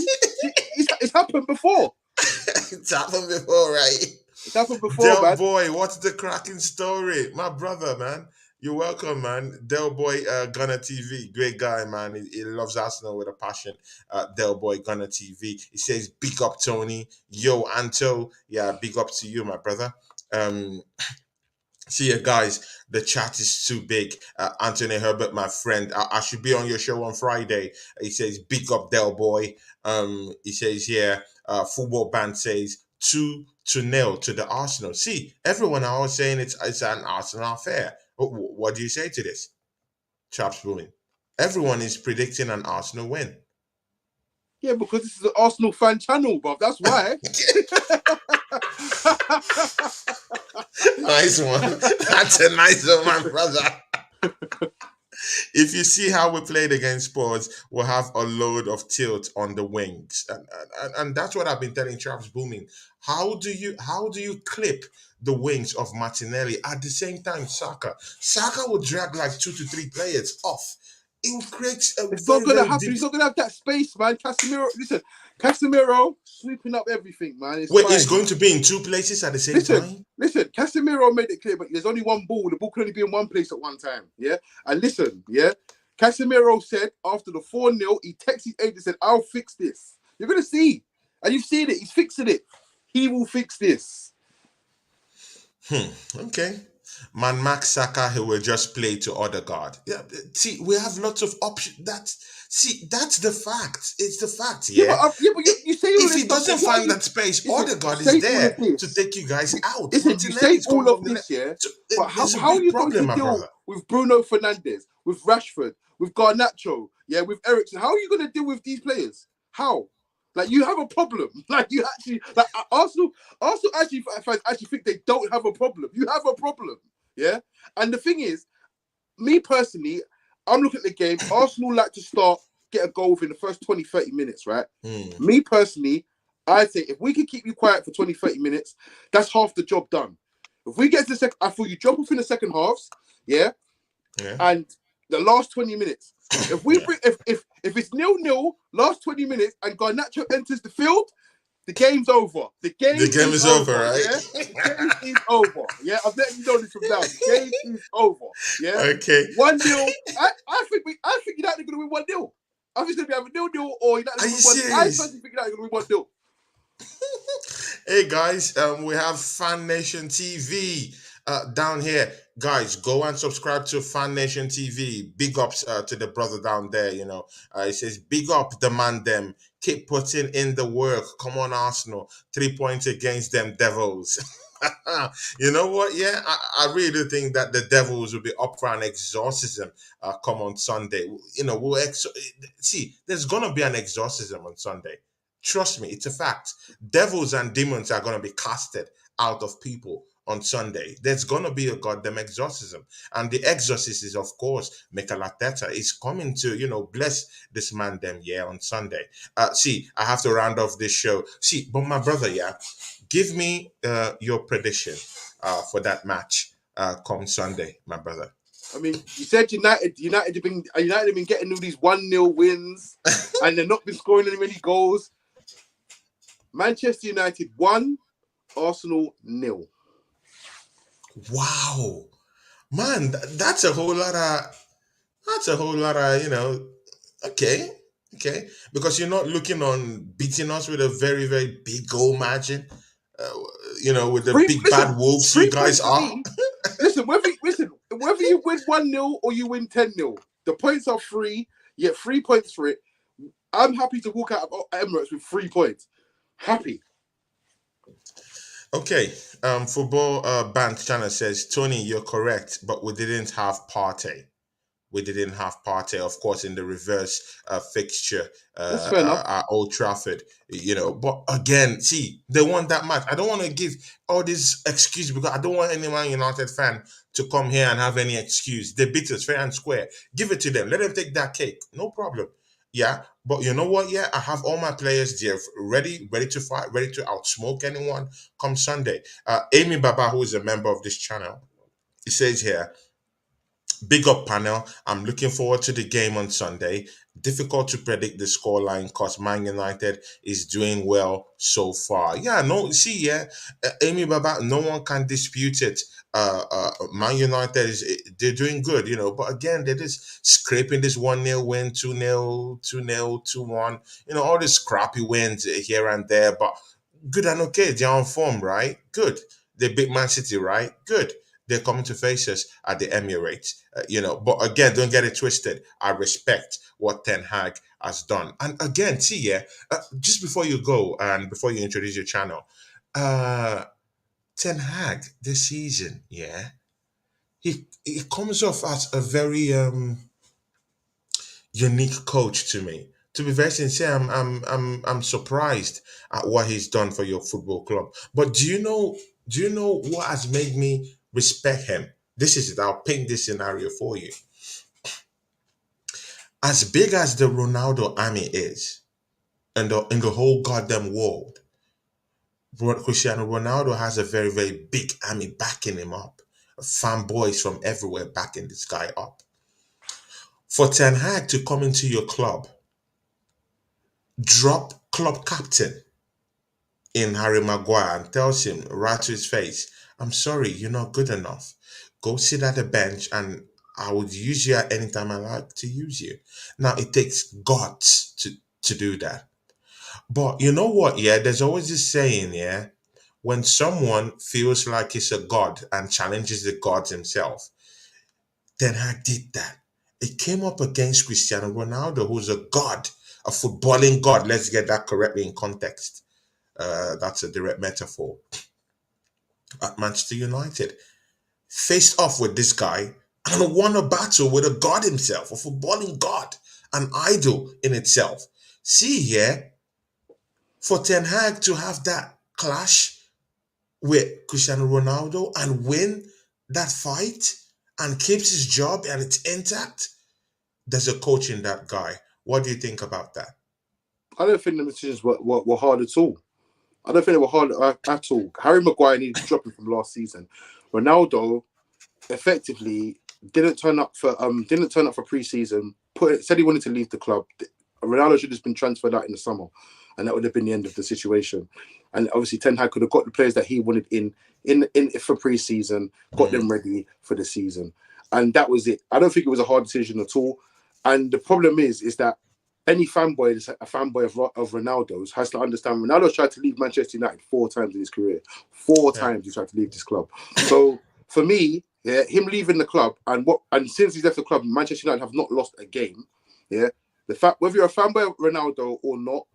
It's happened before. It's happened before, right? It's happened before, man. Boy, what's the cracking story? My brother, man. You're welcome, man. Del Boy Gunner TV, great guy, man. He loves Arsenal with a passion. Del Boy Gunner TV. He says, big up, Tony. Yo, Anto. Yeah, big up to you, my brother. See you guys, the chat is too big. Anthony Herbert, my friend, I should be on your show on Friday. He says, big up Del Boy. He says here, football band says 2-0 to the Arsenal. See, everyone are all saying it's an Arsenal affair. What do you say to this? Chaps Booming. Everyone is predicting an Arsenal win. Yeah, because this is an Arsenal fan channel, bruv. That's why. Nice one. That's a nice one, my brother. If you see how we played against Spurs, we'll have a load of tilt on the wings, and that's what I've been telling Travis Booming. How do you clip the wings of Martinelli at the same time Saka will drag like 2 to 3 players off. It will create a It's not very gonna very happen. deep. He's not gonna have that space, man. Casemiro, listen, Casemiro sweeping up everything, man. It's Wait, fine. it's going to be in 2 places at the same time. Listen, Casemiro made it clear, but there's only one ball. The ball can only be in one place at one time. Yeah. And listen, yeah. Casemiro said after the 4-0, he texted his agent and said, I'll fix this. You're gonna see. And you've seen it, he's fixing it. He will fix this. Okay. Man, Max Saka, he will just play to Odegaard. Yeah, see, we have lots of options. That's the fact. It's the fact, yeah. But you say all If this he stuff, doesn't why find you- that space, listen, Odegaard you say is there all of to this. take you guys out. Listen, you say Martinelli is all coming of from the this, left. yeah. So, But there's a how are big you going problem, to my deal brother. with Bruno Fernandes, with Rashford, with Garnacho, yeah, with Ericsson? How are you going to deal with these players? How? Like, you have a problem. Like, you actually, like, Arsenal actually fans actually think they don't have a problem. You have a problem, yeah. And the thing is, me personally, I'm looking at the game. Arsenal like to get a goal within the first 20, 30 minutes, right? Me personally, I'd say if we can keep you quiet for 20, 30 minutes, that's half the job done. If we get to the second, I feel you drop off in the second halves, yeah? And the last 20 minutes. If we bring if it's 0-0, last 20 minutes, and Garnacho enters the field, the game's over. The game is over, right? Yeah? The game is over. Yeah, I'm letting you know this from now. The game is over. Yeah. Okay. 1-0. I think United are gonna win 1-0. I think it's gonna be either 0-0 or United Are are you gonna win 1-0. I serious? personally think United are gonna win 1-0. Hey guys, we have Fan Nation TV down here. Guys, go and subscribe to Fan Nation TV. Big ups to the brother down there. It says big up the man them. Keep putting in the work. Come on, Arsenal. 3 points against them Devils. You know what? Yeah, I really do think that the Devils will be up for an exorcism come on Sunday. See, there's gonna be an exorcism on Sunday. Trust me, it's a fact. Devils and demons are going to be casted out of people on Sunday. There's going to be a goddamn exorcism. And the exorcist is, of course, Mikelarteta is coming to, bless this man them, yeah, on Sunday. See, I have to round off this show. See, but my brother, yeah, give me your prediction for that match come Sunday, my brother. I mean, you said United have been getting all these 1-0 wins and they've not been scoring any many goals. Manchester United 1, Arsenal 0. Wow, man, that's a whole lot of. Okay, because you're not looking on beating us with a very very big goal margin. With the big bad wolves you guys are. Listen, whether you win 1-0 or you win 10-0, the points are free. You get 3 points for it. I'm happy to walk out of Emirates with 3 points. Happy. Okay, football bank channel says, Tony, you're correct, but we didn't have Partey. Of course, in the reverse fixture at Old Trafford, But again, see, they want that match. I don't want to give all this excuse because I don't want any Man United fan to come here and have any excuse. They beat us fair and square. Give it to them. Let them take that cake. No problem. Yeah, but you know what? Yeah, I have all my players there ready to fight, ready to outsmoke anyone come Sunday. Amy Baba, who is a member of this channel, he says here, big up panel. I'm looking forward to the game on Sunday. Difficult to predict the scoreline because Man United is doing well so far. Yeah, no, see, yeah, Amy Baba, no one can dispute it. Man United they're doing good, but again, they're just scraping this 1-0 win, 2-0, 2-0, 2-1, all these scrappy wins here and there, but good and okay. They're on form, right? Good. They beat Man City, right? Good. They're coming to face us at the Emirates, But again, don't get it twisted. I respect what Ten Hag has done. And again, see, yeah, just before you go and before you introduce your channel, Ten Hag this season, yeah, he comes off as a very unique coach to me. To be very sincere, I'm surprised at what he's done for your football club. But do you know Do you know what has made me respect him? This is it. I'll paint this scenario for you. As big as the Ronaldo army is in the whole goddamn world, Cristiano Ronaldo has a very, very big army backing him up. Fanboys from everywhere backing this guy up. For Ten Hag to come into your club, drop club captain in Harry Maguire and tells him right to his face, I'm sorry, you're not good enough. Go sit at the bench and I would use you at any time I like to use you. Now it takes guts to do that. But you know what, yeah, there's always this saying, yeah, when someone feels like he's a god and challenges the gods himself, Ten Hag did that. It came up against Cristiano Ronaldo, who's a god, a footballing god. Let's get that correctly in context. That's a direct metaphor. At Manchester United, faced off with this guy and won a battle with a god himself, a footballing god, an idol in itself. See here, for Ten Hag to have that clash with Cristiano Ronaldo and win that fight and keeps his job and it's intact, there's a coach in that guy. What do you think about that? I don't think the decisions were hard at all. I don't think they were hard at all. Harry Maguire needed to drop him from last season. Ronaldo effectively didn't turn up for pre-season. Said he wanted to leave the club. Ronaldo should have been transferred out in the summer, and that would have been the end of the situation. And obviously, Ten Hag could have got the players that he wanted in for pre-season, got them ready for the season, and that was it. I don't think it was a hard decision at all. And the problem is that any fanboy that's a fanboy of Ronaldo's has to understand Ronaldo's tried to leave Manchester United 4 times in his career. 4 times he tried to leave this club. So for me, yeah, him leaving the club and since he's left the club, Manchester United have not lost a game. Yeah, the fact whether you're a fanboy of Ronaldo or not,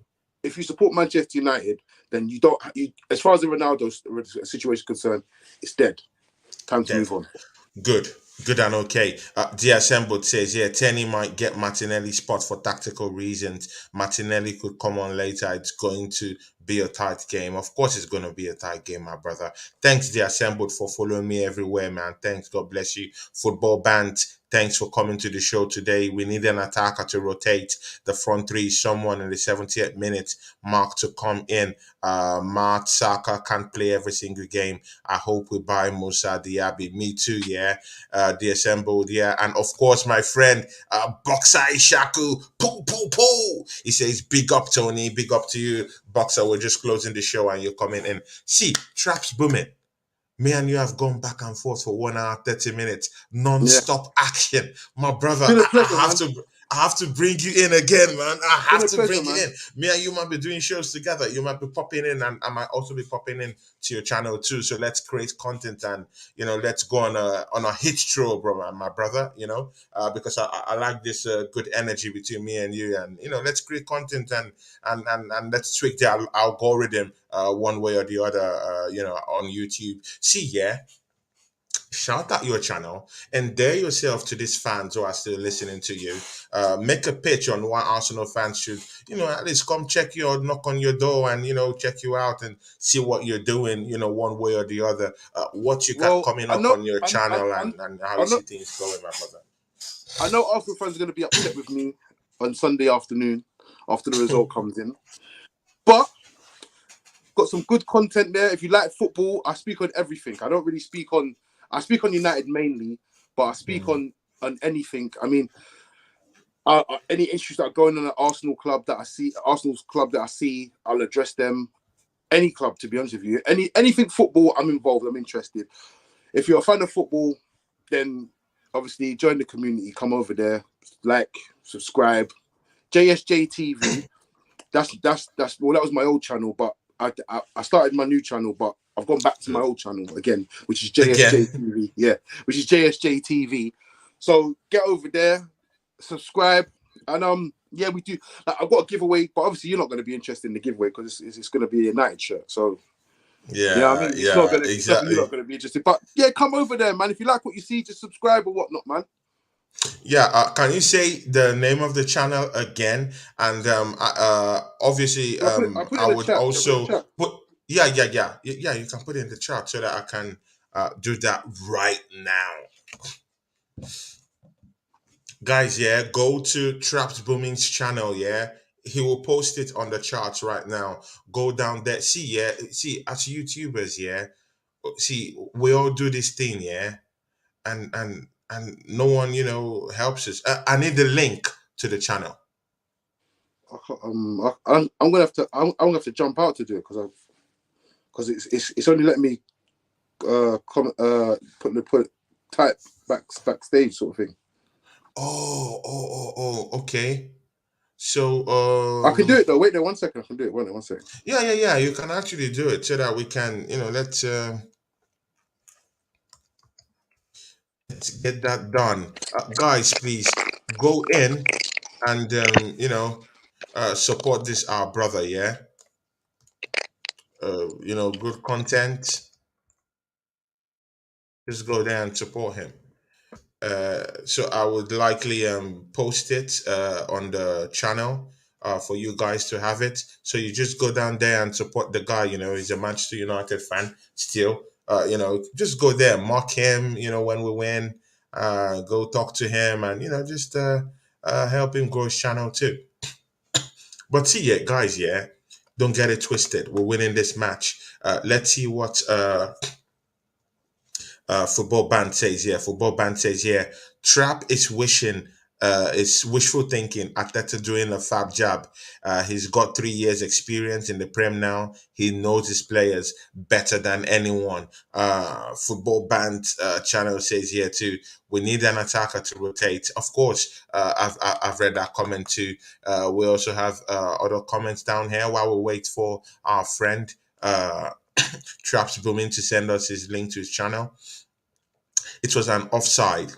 if you support Manchester United, then you don't. As far as the Ronaldo situation is concerned, it's dead. Time to move on. Good. Good and okay. The Assembled says, yeah, Tenny might get Martinelli's spot for tactical reasons. Martinelli could come on later. It's going to be a tight game. Of course, it's going to be a tight game, my brother. Thanks, The Assembled, for following me everywhere, man. Thanks. God bless you. Football Band, thanks for coming to the show today. We need an attacker to rotate. The front three, someone in the 70th minute mark to come in. Mark Saka can't play every single game. I hope we buy Musa Diaby. Me too, yeah. The Assembled, yeah. And of course, my friend, Boxer Ishaku, poo. He says, big up, Tony. Big up to you, Boxer. We're just closing the show and you're coming in. See, traps booming. Me and you have gone back and forth for 1 hour, 30 minutes, non-stop action. My brother, I have to bring you in again, man. I have to bring you in. Me and you might be doing shows together. You might be popping in and I might also be popping in to your channel too. So let's create content and, let's go on a hit throw, bro, my brother, because I like this good energy between me and you. And, let's create content and let's tweak the algorithm one way or the other, on YouTube. See, yeah, shout out your channel and dare yourself to these fans who are still listening to you. Make a pitch on why Arsenal fans should, at least come check you or knock on your door and, check you out and see what you're doing, one way or the other. What you got coming up on your channel and how you see things going, my brother. I know Arsenal fans are going to be upset with me on Sunday afternoon after the result comes in. But got some good content there. If you like football, I speak on everything. I don't really speak on... I speak on United mainly, but I speak on anything. I mean, any issues that are going on at Arsenal's club that I see, I'll address them. Any club, to be honest with you. Anything football, I'm involved. I'm interested. If you're a fan of football, then obviously join the community. Come over there, like, subscribe. JSJ TV. That was my old channel, but I started my new channel, but I've gone back to my old channel again, which is JSJ TV. Yeah, which is JSJ TV. So get over there, subscribe, and yeah, we do. I've got a giveaway, but obviously you're not going to be interested in the giveaway because it's going to be a United shirt. So yeah, I mean, it's not going to exactly. You're not going to be interested, but yeah, come over there, man. If you like what you see, just subscribe or whatnot, man. Yeah, can you say the name of the channel again? And obviously, I would also Yeah. You can put it in the chat so that I can do that right now, guys. Yeah, go to Traps Booming's channel. Yeah, he will post it on the charts right now. Go down there. See, yeah, see, as YouTubers, yeah, see, we all do this thing, yeah, and no one, helps us. I need the link to the channel. I'm gonna have to. I'm gonna have to jump out to do it because it's only letting me put type backstage sort of thing. Okay. So I can do it though. Wait there 1 second. I can do it. Wait there 1 second. yeah. You can actually do it so that we can, let's get that done. Guys, please go in and support this our brother. Yeah, good content. Just go there and support him. So I would likely post it on the channel for you guys to have it. So you just go down there and support the guy. He's a Manchester United fan still. Just go there, mock him. When we win, go talk to him, and just help him grow his channel too. But see, yeah, guys, yeah, don't get it twisted. We're winning this match. Let's see what football band says here. Football band says here. Trap is wishing. It's wishful thinking. Arteta doing a fab job. He's got 3 years experience in the Prem now. He knows his players better than anyone. Football band channel says here too. We need an attacker to rotate. Of course, I've read that comment too. We also have other comments down here while we wait for our friend Traps Booming to send us his link to his channel. It was an offside.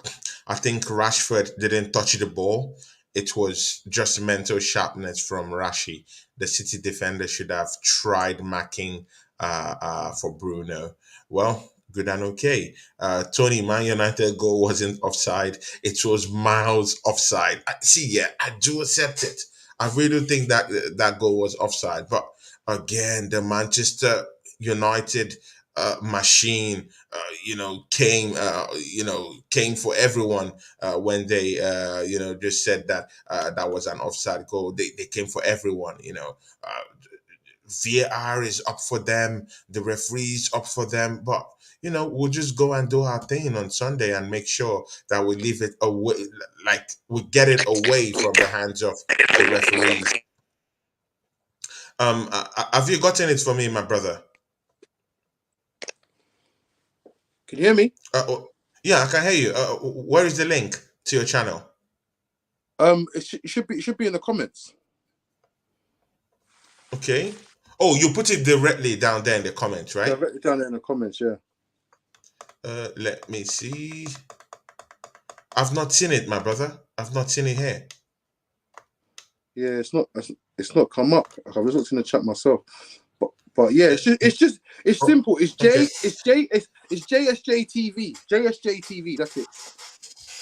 I think Rashford didn't touch the ball. It was just mental sharpness from Rashi. The City defender should have tried marking for Bruno. Well, good and okay. Tony, Man United goal wasn't offside. It was miles offside. See, yeah, I do accept it. I really think that goal was offside. But again, the Manchester United machine, came for everyone when they, just said that that was an offside goal. They came for everyone. VAR is up for them, the referees up for them, but we'll just go and do our thing on Sunday and make sure that we leave it away, like we get it away from the hands of the referees. Have you gotten it for me, my brother? Can you hear me? Yeah, I can hear you. Where is the link to your channel? It should be in the comments. Okay. Oh, you put it directly down there in the comments, right? Directly down there in the comments, yeah. Let me see. I've not seen it, my brother. I've not seen it here. Yeah, it's not come up. I was looking in the chat myself. But yeah, it's simple. It's JSJ TV. JSJ TV, that's it.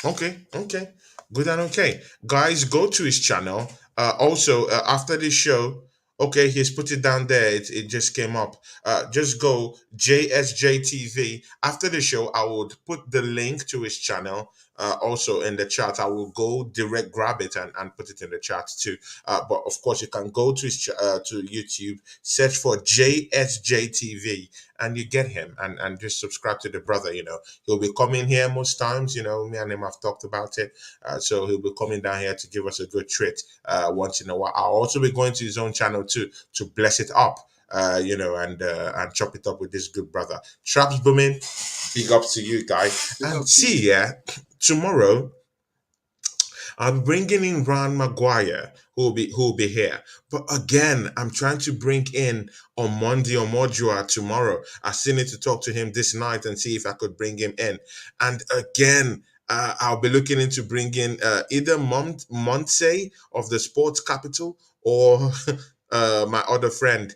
Okay. Good and okay. Guys, go to his channel. Also, after this show, okay, he's put it down there. It just came up. Just go JSJ TV. After the show, I would put the link to his channel also in the chat. I will go direct grab it and put it in the chat too. But of course, you can go to his to YouTube, search for JSJ TV, and you get him and just subscribe to the brother. He'll be coming here most times. Me and him have talked about it. So he'll be coming down here to give us a good treat once in a while. I'll also be going to his own channel too to bless it up. And chop it up with this good brother. Traps Booming, big up to you guys. And see, tomorrow I'm bringing in Ron Maguire, who will be here. But again, I'm trying to bring in Omondi Omodua tomorrow. I still need to talk to him this night and see if I could bring him in. And again, I'll be looking into bringing either Montse of the sports capital or my other friend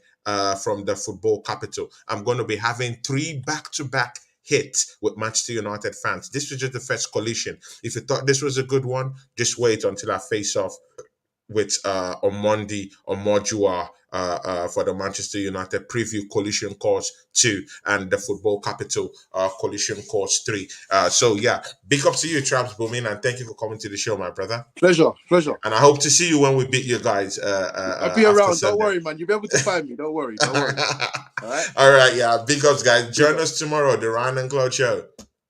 from the football capital. I'm going to be having 3 back-to-back hits with Manchester United fans. This was just the first collision. If you thought this was a good one, just wait until I face off with Omondi Omojua for the Manchester United preview collision course 2 and the football capital collision course 3. So yeah, big up to you, Traps Booming, and thank you for coming to the show, my brother. Pleasure. And I hope to see you when we beat you guys. I'll be around. Don't worry, man. You'll be able to find me. Don't worry. All right. All right. Yeah. Big ups, guys. Join us tomorrow, the Ryan and Claude Show.